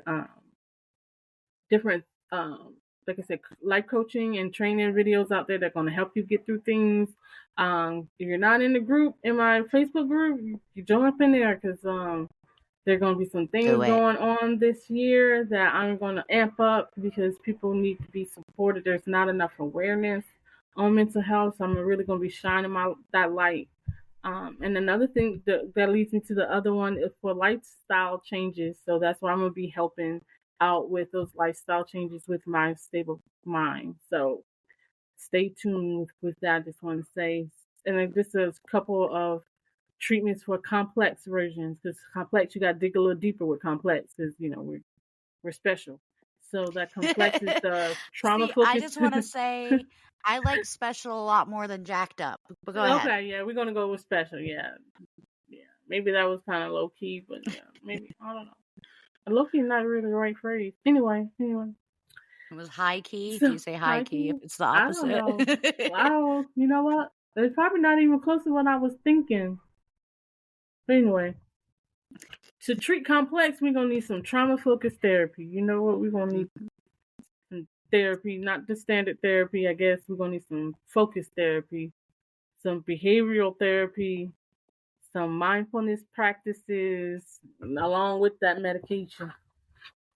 different, like I said, life coaching and training videos out there that are going to help you get through things. If you're not in the group, in my Facebook group, you join up in there, because there are going to be some things going on this year that I'm going to amp up, because people need to be supported. There's not enough awareness on mental health, so I'm really going to be shining that light. And another thing that leads me to the other one is for lifestyle changes. So that's why I'm going to be helping out with those lifestyle changes with My Stable Mind. So stay tuned with that. I just want to say, and just a couple of treatments for complex versions, because complex, you got to dig a little deeper with complex, because we're special. So that complex is the trauma focused. I just want to say I like special a lot more than jacked up. But go ahead. Okay, yeah, we're gonna go with special. Yeah. Maybe that was kind of low key, but yeah, maybe I don't know. Low key is not really the right phrase. Anyway. It was high key. If you say high key, it's the opposite. I don't know. Wow, you know what? It's probably not even close to what I was thinking. But anyway, to treat complex, we're going to need some trauma-focused therapy. You know what? We're going to need some therapy, not the standard therapy, I guess. We're going to need some focused therapy, some behavioral therapy, some mindfulness practices, along with that medication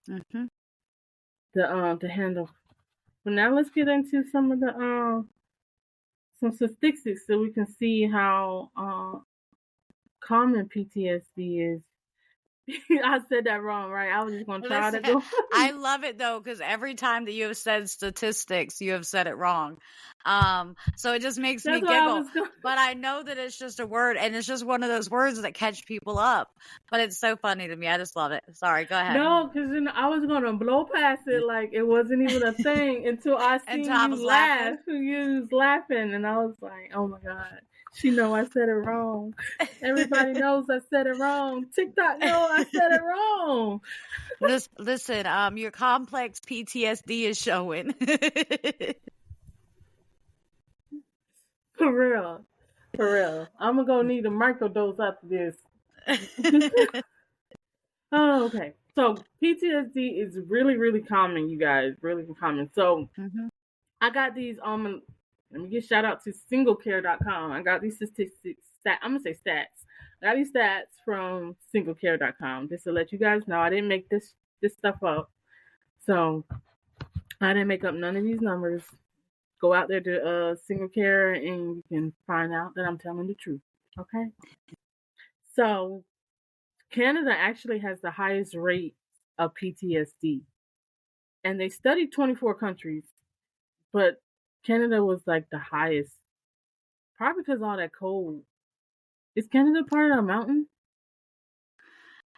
to handle. But now let's get into some of the some statistics so we can see how common PTSD is. I said that wrong, right? I was just going to try to go. I love it, though, because every time that you have said statistics, you have said it wrong. So it just makes me giggle. But I know that it's just a word, and it's just one of those words that catch people up. But it's so funny to me. I just love it. Sorry, go ahead. No, because I was going to blow past it like it wasn't even a thing until I seen you laugh. You was laughing, and I was like, oh, my God. She know I said it wrong. Everybody knows I said it wrong. TikTok know I said it wrong. Listen, your complex PTSD is showing. For real. I'm going to need a microdose after this. Oh, okay. So PTSD is really, really common, you guys. Really common. So I got these let me give shout out to singlecare.com. I got these statistics. I'm going to say stats. I got these stats from singlecare.com just to let you guys know I didn't make this stuff up. So I didn't make up none of these numbers. Go out there to SingleCare and you can find out that I'm telling the truth. Okay? So Canada actually has the highest rate of PTSD. And they studied 24 countries, but Canada was like the highest. Probably because all that cold. Is Canada part of a mountain?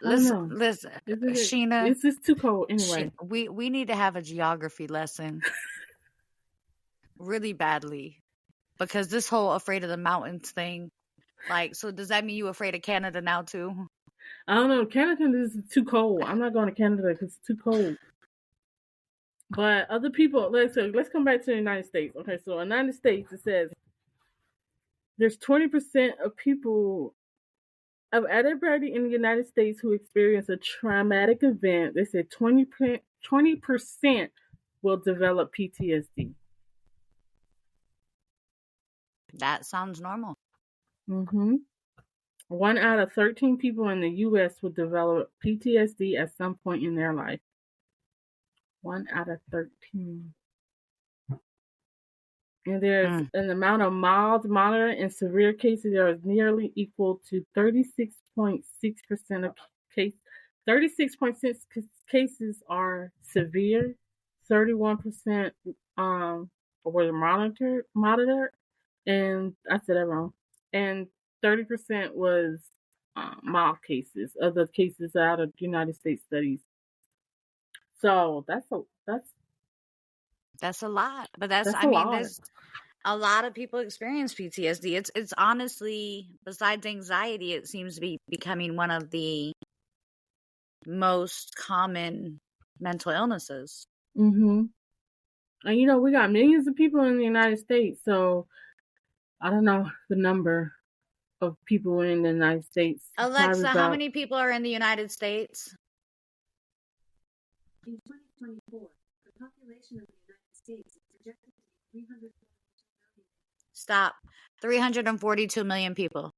Listen, Sheena. It's just too cold anyway. Sheena, we need to have a geography lesson. Really badly. Because this whole afraid of the mountains thing. Like, so does that mean you afraid of Canada now too? I don't know. Canada is too cold. I'm not going to Canada because it's too cold. But other people, let's come back to the United States. Okay, so in the United States, it says there's 20% of people, of everybody in the United States who experience a traumatic event, they said 20% will develop PTSD. That sounds normal. 1 out of 13 people in the U.S. will develop PTSD at some point in their life. 1 out of 13. And there's an amount of mild, moderate, and severe cases that is nearly equal to 36.6% of cases. 36.6 cases are severe. 31% were moderate, and I said that wrong. And 30% was mild cases, other cases out of United States studies. So that's a lot. But there's a lot of people experience PTSD. It's honestly, besides anxiety, it seems to be becoming one of the most common mental illnesses. And we got millions of people in the United States, so I don't know the number of people in the United States. Alexa, how many people are in the United States? In 2024, the population of the United States is projected to be 342 million. Stop. 342 million people.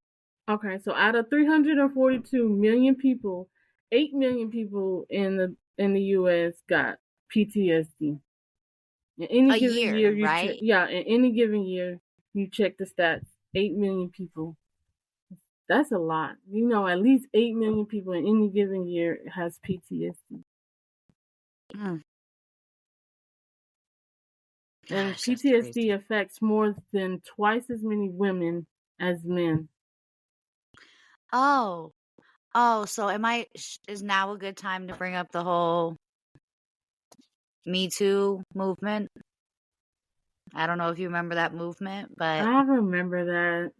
Okay, so out of 342 million people, 8 million people in the U.S. got PTSD. In any given year, right? In any given year, you check the stats. 8 million people. That's a lot. At least 8 million people in any given year has PTSD. And PTSD affects more than twice as many women as men. So is now a good time to bring up the whole Me Too movement? I don't know if you remember that movement, but I remember that.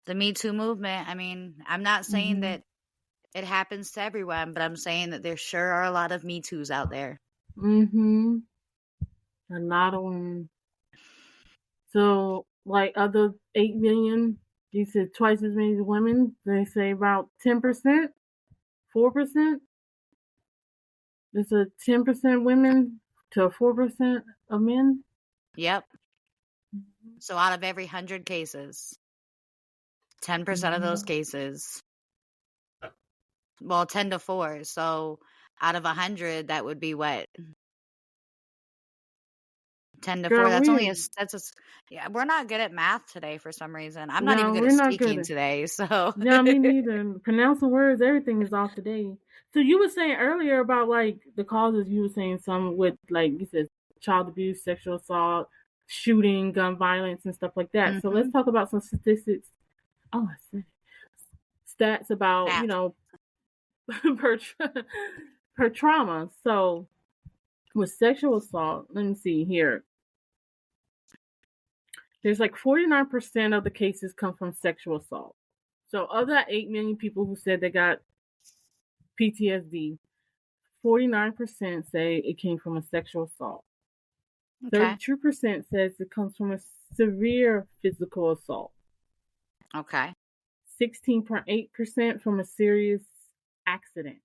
The Me Too movement, I mean, I'm not saying that it happens to everyone, but I'm saying that there sure are a lot of Me Too's out there. A lot of women. So, like other 8 million, you said twice as many women. They say about 10%, 4%. It's a 10% women to 4% of men. Yep. So out of every 100 cases, 10% of those cases, well, 10 to 4. So out of 100, that would be what? 10 to 4. Girl, That's only yeah, we're not good at math today for some reason. I'm not even good we're at not speaking good. today, so. Yeah, me neither. Pronouncing words, everything is off today. So you were saying earlier about like the causes. You were saying some with like you said, child abuse, sexual assault, shooting, gun violence, and stuff like that. So let's talk about some statistics. Oh, I said stats about Math. per trauma. So with sexual assault, let me see here. There's like 49% of the cases come from sexual assault. So of that 8 million people who said they got PTSD, 49% say it came from a sexual assault. Okay. 32% says it comes from a severe physical assault. Okay. 16.8% from a serious accident.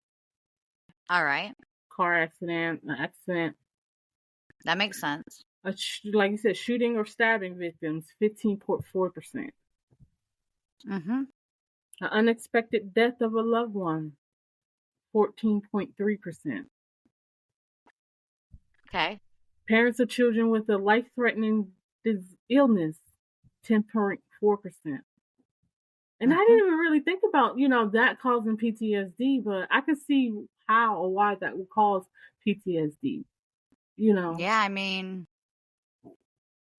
All right. Car accident, an accident. That makes sense. Like you said, shooting or stabbing victims, 15.4%. Mm-hmm. An unexpected death of a loved one, 14.3%. Okay. Parents of children with a life-threatening illness, 10.4%. And I didn't even really think about, that causing PTSD, but I could see how or why that would cause PTSD, Yeah, I mean,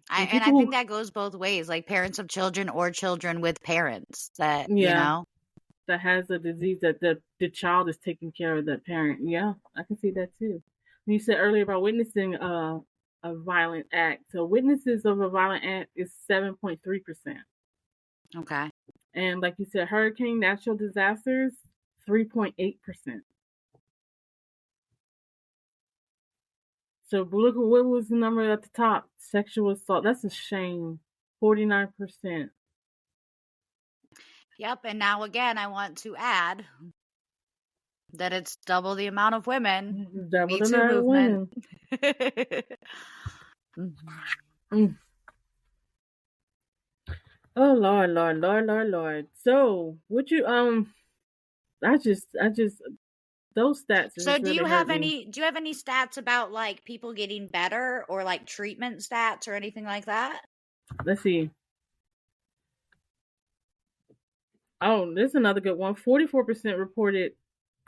I think that goes both ways, like parents of children or children with parents that, that has a disease that the child is taking care of that parent. Yeah, I can see that too. You said earlier about witnessing a violent act. So witnesses of a violent act is 7.3%. Okay. And like you said, hurricane, natural disasters, 3.8%. So look at what was the number at the top? Sexual assault. That's a shame. 49%. Yep. And now again, I want to add that it's double the amount of women. Double Me the Too amount of movement. women. Oh Lord. So would you I just those stats So just do really you hurt have me. any stats about like people getting better or like treatment stats or anything like that? Let's see. Oh, this is another good one. 44% reported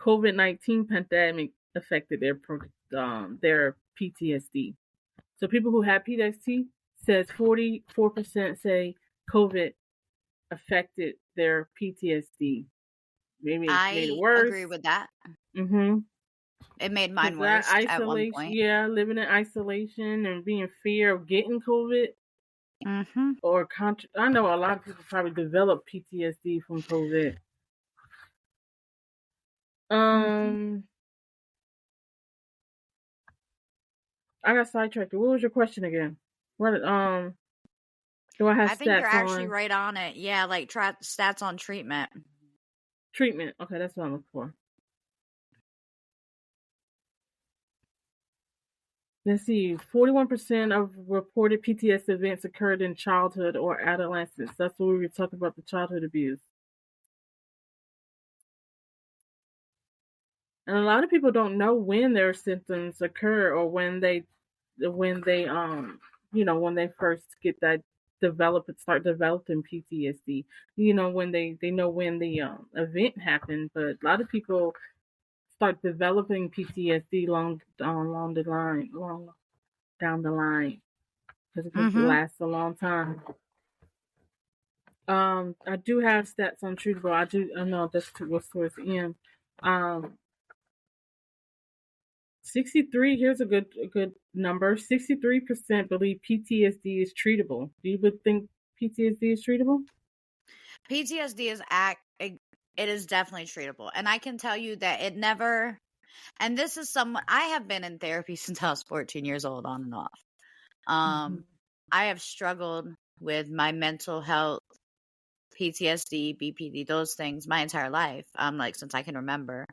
COVID-19 pandemic affected their PTSD. So people who have PTSD says 44% say COVID affected their PTSD. Maybe it made it worse. Agree with that. Mm-hmm. It made mine worse at one point. Yeah, living in isolation and being in fear of getting COVID. Mm-hmm. Or I know a lot of people probably develop PTSD from COVID. I got sidetracked. What was your question again? What do I have stats on? I think you're actually right on it. Yeah, like stats on treatment. Treatment. Okay, that's what I'm looking for. Let's see. 41% of reported PTSD events occurred in childhood or adolescence. That's what we were talking about, the childhood abuse. And a lot of people don't know when their symptoms occur or when they when they first get that start developing PTSD. When they know when the event happened, but a lot of people start developing PTSD long down the line because it can last a long time. I do have stats on Treatable. I know that's towards the end. 63, here's a good number. 63% believe PTSD is treatable. Do you think PTSD is treatable? PTSD is it is definitely treatable. And I can tell you that it never, and this is I have been in therapy since I was 14 years old, on and off. I have struggled with my mental health, PTSD, BPD, those things my entire life, like since I can remember.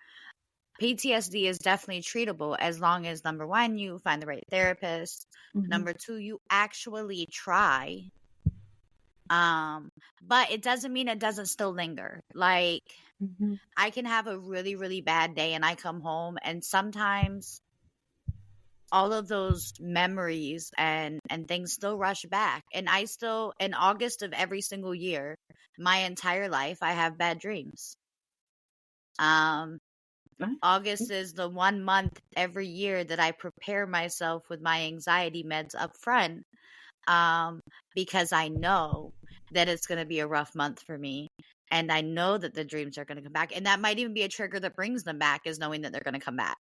PTSD is definitely treatable as long as, number one, you find the right therapist. Number two, you actually try. But it doesn't mean it doesn't still linger. Like, I can have a really, really bad day and I come home and sometimes all of those memories and things still rush back. And I still, in August of every single year, my entire life, I have bad dreams. August is the 1 month every year that I prepare myself with my anxiety meds up front, because I know that it's going to be a rough month for me. And I know that the dreams are going to come back. And that might even be a trigger that brings them back, is knowing that they're going to come back.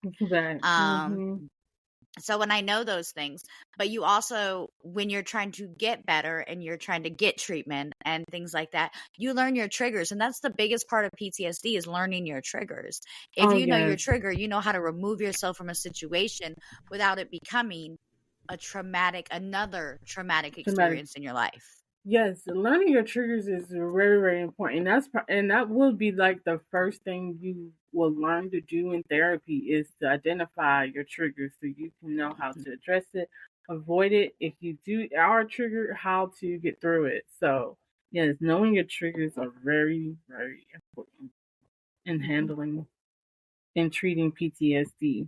So when I know those things, but you also, when you're trying to get better and you're trying to get treatment and things like that, you learn your triggers. And that's the biggest part of PTSD, is learning your triggers. If you know your trigger, you know how to remove yourself from a situation without it becoming another traumatic experience in your life. Yes, learning your triggers is very, very important. That will be like the first thing you will learn to do in therapy, is to identify your triggers so you can know how to address it, avoid it. If you are triggered, how to get through it. So yes, knowing your triggers are very, very important in handling and treating PTSD.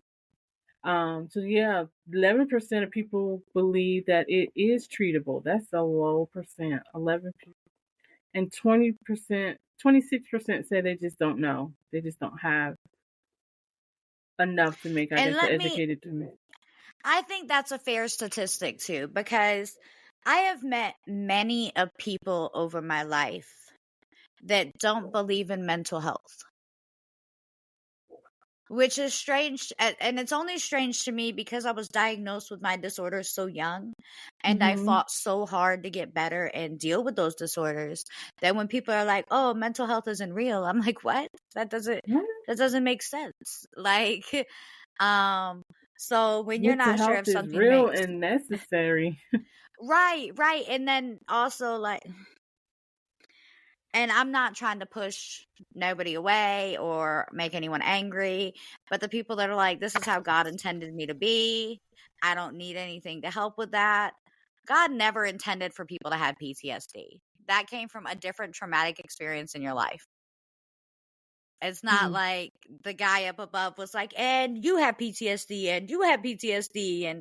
So yeah, 11% of people believe that it is treatable. That's a low percent. 11%, and 20%, 26% say they just don't know. They just don't have enough to make, I guess, an educated decision. I think that's a fair statistic too, because I have met many of people over my life that don't believe in mental health. Which is strange, and it's only strange to me because I was diagnosed with my disorders so young, and I fought so hard to get better and deal with those disorders, that when people are like, "Oh, mental health isn't real," I'm like, "What? That doesn't make sense." Like, so when you're not sure if something is real and necessary, right, and then also like. And I'm not trying to push nobody away or make anyone angry, but the people that are like, this is how God intended me to be, I don't need anything to help with that. God never intended for people to have PTSD. That came from a different traumatic experience in your life. It's not like the guy up above was like, and you have PTSD and you have PTSD, and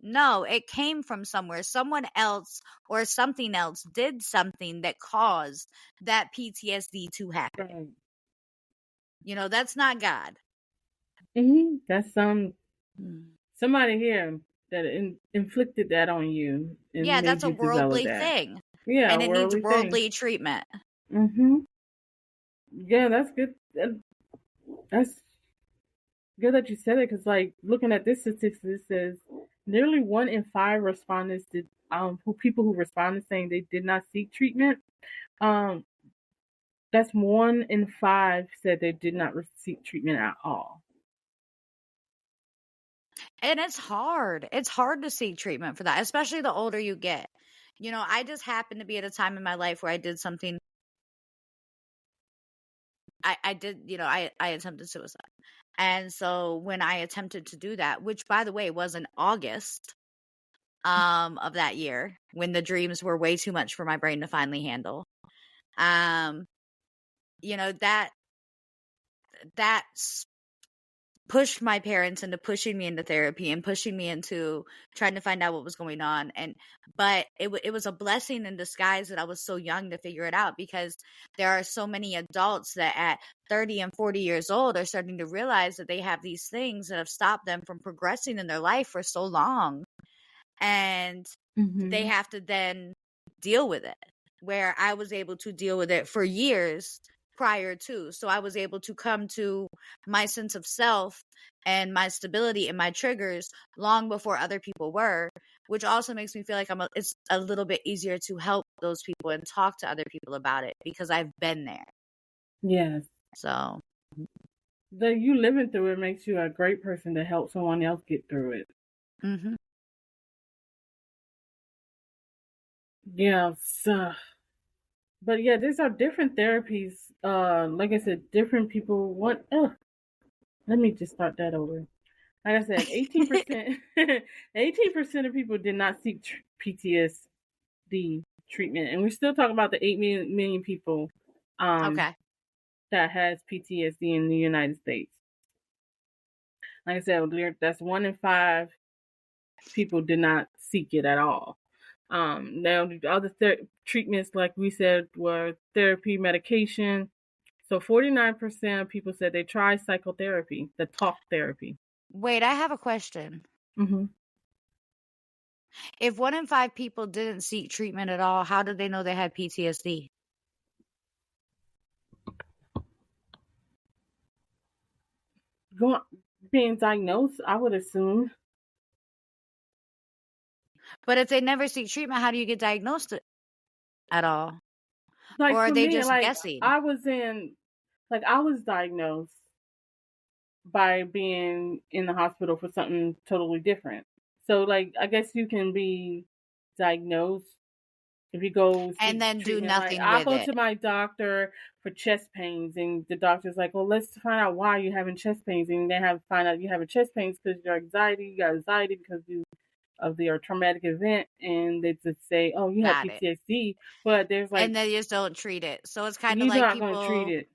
no, it came from somewhere. Someone else or something else did something that caused that PTSD to happen. Right. You know, that's not God. That's somebody here that inflicted that on you. And yeah, that's a worldly thing. Yeah, and it needs worldly treatment. Yeah, that's good. That's good that you said it, because like looking at this statistics, it says nearly 1 in 5 respondents did people who responded saying they did not seek treatment. That's 1 in 5 said they did not seek treatment at all. And it's hard. It's hard to seek treatment for that, especially the older you get. You know, I just happened to be at a time in my life where I did something. I did, you know, I attempted suicide. And so when I attempted to do that, which by the way was in August of that year, when the dreams were way too much for my brain to finally handle, you know, that pushed my parents into pushing me into therapy and pushing me into trying to find out what was going on. But it was a blessing in disguise that I was so young to figure it out, because there are so many adults that at 30 and 40 years old are starting to realize that they have these things that have stopped them from progressing in their life for so long. And they have to then deal with it, where I was able to deal with it for years prior to. So I was able to come to my sense of self and my stability and my triggers long before other people were, which also makes me feel like it's a little bit easier to help those people and talk to other people about it, because I've been there. Yes. So that you living through it makes you a great person to help someone else get through it. Yeah. But yeah, these are different therapies. Like I said, different people want. Let me just start that over. Like I said, 18%, 18% of people did not seek PTSD treatment, and we're still talking about the 8 million people that has PTSD in the United States. Like I said, that's 1 in 5 people did not seek it at all. Now the other treatments, like we said, were therapy, medication. So 49% of people said they tried psychotherapy, the talk therapy. Wait, I have a question. Mm-hmm. If 1 in 5 people didn't seek treatment at all, how did they know they had PTSD? Being diagnosed, I would assume. But if they never seek treatment, how do you get diagnosed at all? Like, or are for they me, just like, guessing? I was diagnosed by being in the hospital for something totally different. So, like, I guess you can be diagnosed if you go and then do treatment. nothing Like, I with go it. to my doctor for chest pains, and the doctor's like, well, let's find out why you're having chest pains. And they have to find out you having chest pains because you got anxiety because of your traumatic event, and they just say, oh, you have Got it. PTSD. But there's like, And they just don't treat it. So it's kind of you're like not going to treat people, it.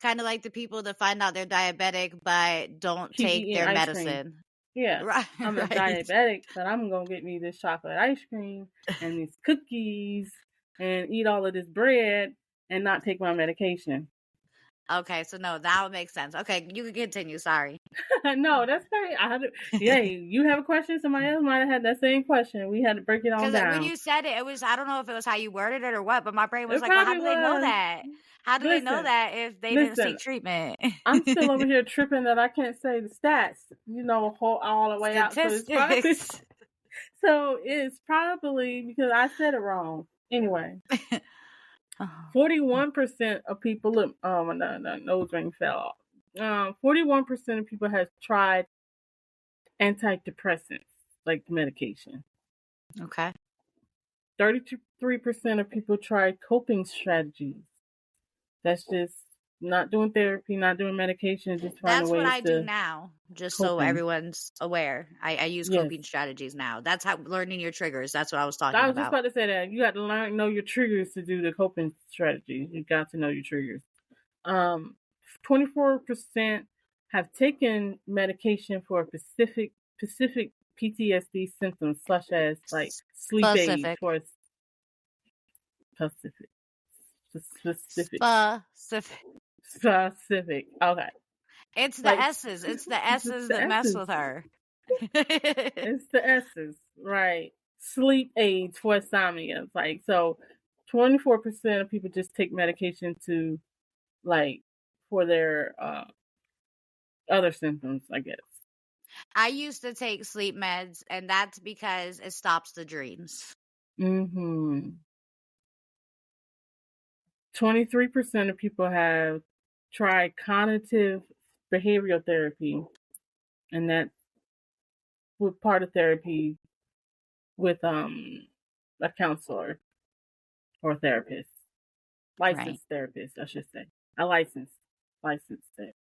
kind of like the people that find out they're diabetic but don't Keep take eating their ice cream. medicine. Yeah, Right. I'm a right. diabetic, but I'm going to get me this chocolate ice cream and these cookies and eat all of this bread and not take my medication. Okay, so no, that would make sense. Okay, you can continue. Sorry. No, that's great. You have a question? Somebody else might have had that same question. We had to break it all Because down. when you said it, I don't know if it was how you worded it or what, but my brain was It like, well, how probably do they know was. that? How do they know Listen, that if they didn't seek treatment? I'm still over here tripping that I can't say the stats, all the way out. Statistics. So it's probably because I said it wrong. Anyway, 41% of people, look, my nose ring fell off. 41% of people have tried antidepressants, like medication. Okay. 33% of people tried coping strategies. That's just not doing therapy, not doing medication, just finding That's ways what I to do now, just so coping. everyone's aware. I use Yes. coping strategies now. That's how learning your triggers. That's what I was talking I was just about. about to say that. You got to know your triggers to do the coping strategies. You got to know your triggers. 24% have taken medication for specific PTSD symptoms, such as like sleep aids for specific. Okay. It's the S's. It's the S's that mess with her. It's the S's, right? Sleep aids for insomnia. Like, so 24% of people just take medication to, like, for their other symptoms, I guess. I used to take sleep meds, and that's because it stops the dreams. 23% of people have tried cognitive behavioral therapy, and that's with part of therapy with a counselor or therapist, licensed therapist, I should say, a licensed therapist.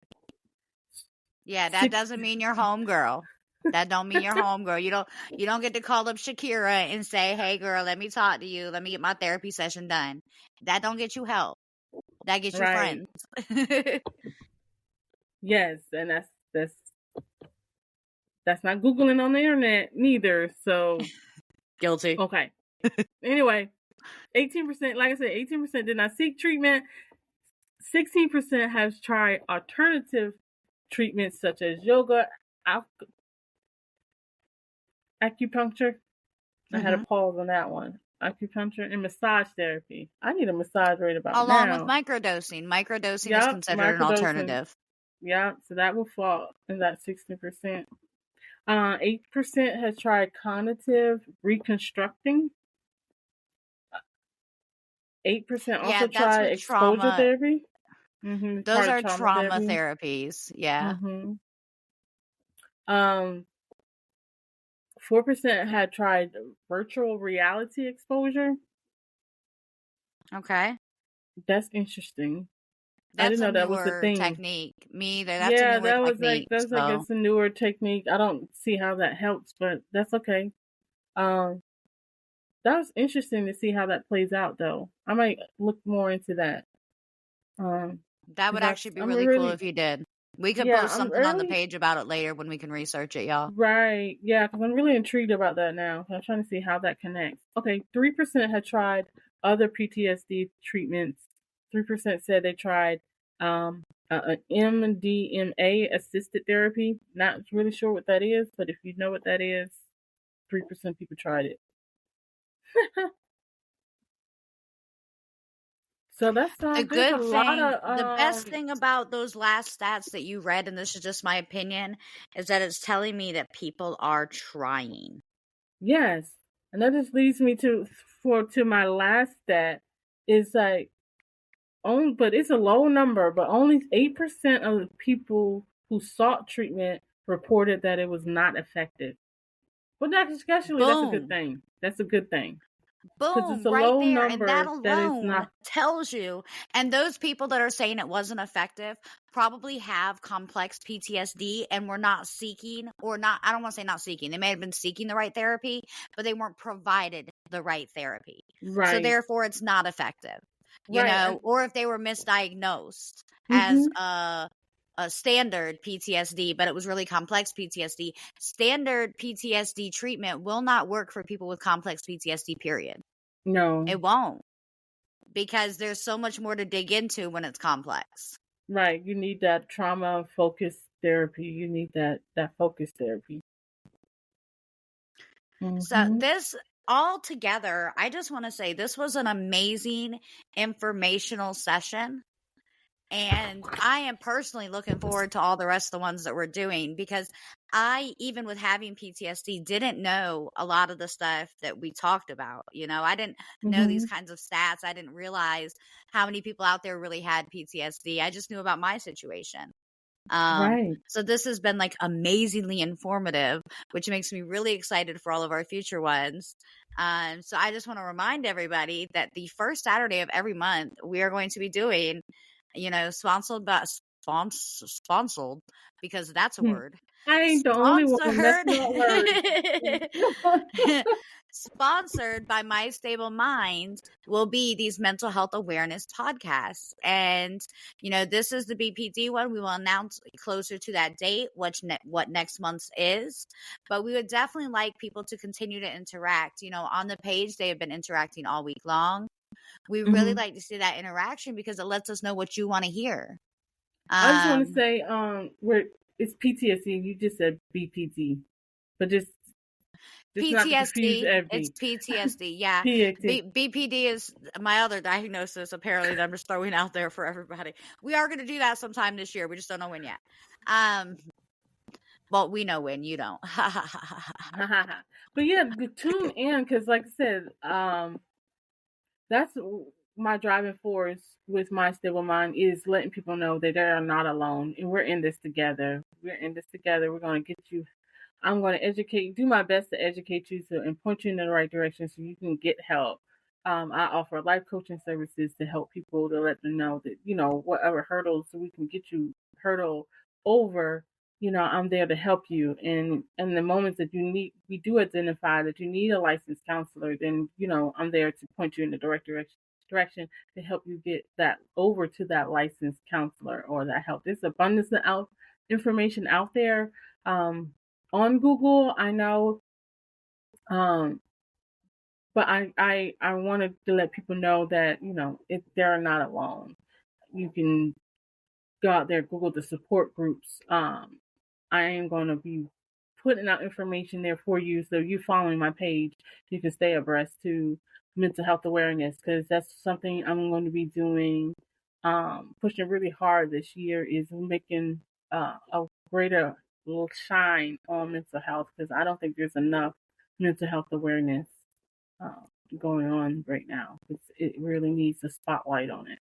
Yeah, that doesn't mean you're homegirl. That don't mean you're homegirl. You don't get to call up Shakira and say, "Hey, girl, let me talk to you. Let me get my therapy session done." That don't get you help. That gets you friends. Yes, and that's not Googling on the internet neither. So guilty. Okay. Anyway, 18%, like I said, 18% did not seek treatment. 16% have tried alternative treatments such as yoga, acupuncture. I had a pause on that one. Acupuncture and massage therapy. I need a massage right about now. Along with microdosing. Microdosing is considered an alternative. Yeah, so that will fall in that 60%. 8% has tried cognitive reconstructing. 8% also tried exposure therapy. Those are trauma therapies. Yeah. 4% had tried virtual reality exposure. Okay. That's interesting. That's I didn't know that was the thing. Technique. Me either. That's a newer technique. That's like it's a newer technique. I don't see how that helps, but that's okay. That was interesting to see how that plays out, though. I might look more into that. That would actually be really cool if you did. We could Yeah, post I'm something on the really page about it later when we can research it, y'all. right. Yeah, because I'm really intrigued about that now. I'm trying to see how that connects. Okay, 3% had tried other PTSD treatments. 3% said they tried an MDMA assisted therapy. Not really sure what that is, but if you know what that is, 3% people tried it. So that's The there's a good lot thing, of the best thing about those last stats that you read, and this is just my opinion, is that it's telling me that people are trying. yes, and that just leads me to my last stat is like only, but it's a low number, but only 8% of the people who sought treatment reported that it was not effective. But actually, that's a good Boom. thing. That's a good thing. Because it's Boom, a right low there. And that number that is alone not. tells you. And those people that are saying it wasn't effective probably have complex PTSD and were not seeking, or not, I don't want to say not seeking. They may have been seeking the right therapy, but they weren't provided the right therapy. So Right. therefore, it's not effective. You Right. know, or if they were misdiagnosed as Mm-hmm. a standard PTSD, but it was really complex PTSD. Standard PTSD treatment will not work for people with complex PTSD, period. No. It won't, because there's so much more to dig into when it's complex. Right. You need that trauma focused therapy. You need that focused therapy. So Mm-hmm. this all together, I just want to say this was an amazing informational session. And I am personally looking forward to all the rest of the ones that we're doing, because I, even with having PTSD, didn't know a lot of the stuff that we talked about. You know, I didn't know these kinds of stats. I didn't realize how many people out there really had PTSD. I just knew about my situation. Right. So this has been like amazingly informative, which makes me really excited for all of our future ones. So I just want to remind everybody that the first Saturday of every month, we are going to be doing, you know, sponsored, because that's a word. I ain't the only one. That's Sponsored. not word. Sponsored by My Stable Mind will be these mental health awareness podcasts. And, you know, this is the BPD one. We will announce closer to that date what next month's is. But we would definitely like people to continue to interact. You know, on the page, they have been interacting all week long. We really like to see that interaction because it lets us know what you want to hear. I just want to say, it's PTSD. You just said BPD, but just not to confuse PTSD. everything. It's PTSD. Yeah. BPD is my other diagnosis, apparently, that I'm just throwing out there for everybody. We are going to do that sometime this year. We just don't know when yet. Well, we know when, you don't. But yeah, tune in, because like I said, that's my driving force with My Stable Mind, is letting people know that they are not alone, and we're in this together. We're in this together. We're going to get you. I'm going to do my best to educate you and point you in the right direction so you can get help. I offer life coaching services to help people, to let them know that, you know, whatever hurdles, so we can get you hurdle over, you know, I'm there to help you. And the moments that we do identify that you need a licensed counselor, then, you know, I'm there to point you in the direct direction to help you get that over to that licensed counselor or that help. There's abundance of information out there on Google, I know, but I wanted to let people know that, you know, they're not alone. You can go out there, Google the support groups. I am going to be putting out information there for you, so you following my page, you can stay abreast to mental health awareness, because that's something I'm going to be doing, pushing really hard this year, is making a greater shine on mental health, because I don't think there's enough mental health awareness going on right now. It really needs a spotlight on it.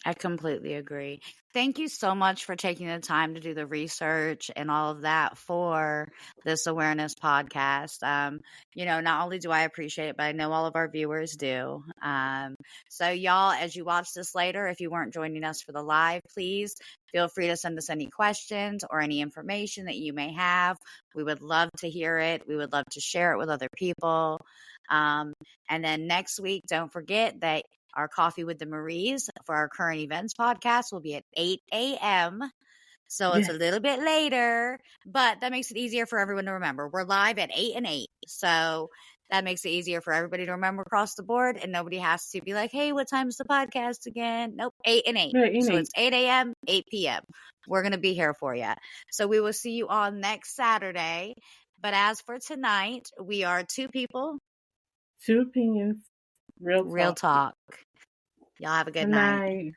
I completely agree. Thank you so much for taking the time to do the research and all of that for this awareness podcast. You know, not only do I appreciate it, but I know all of our viewers do. So y'all, as you watch this later, if you weren't joining us for the live, please feel free to send us any questions or any information that you may have. We would love to hear it. We would love to share it with other people. And then next week, don't forget that Our Coffee with the Maries for our current events podcast will be at 8 a.m. So it's a little bit later, but that makes it easier for everyone to remember. We're live at 8 and 8. So that makes it easier for everybody to remember across the board, and nobody has to be like, hey, what time is the podcast again? Nope, 8 and 8. So it's 8 a.m., 8 p.m. We're going to be here for you. So we will see you all next Saturday. But as for tonight, we are 2 people. 2 opinions. Real talk. Y'all have a good night.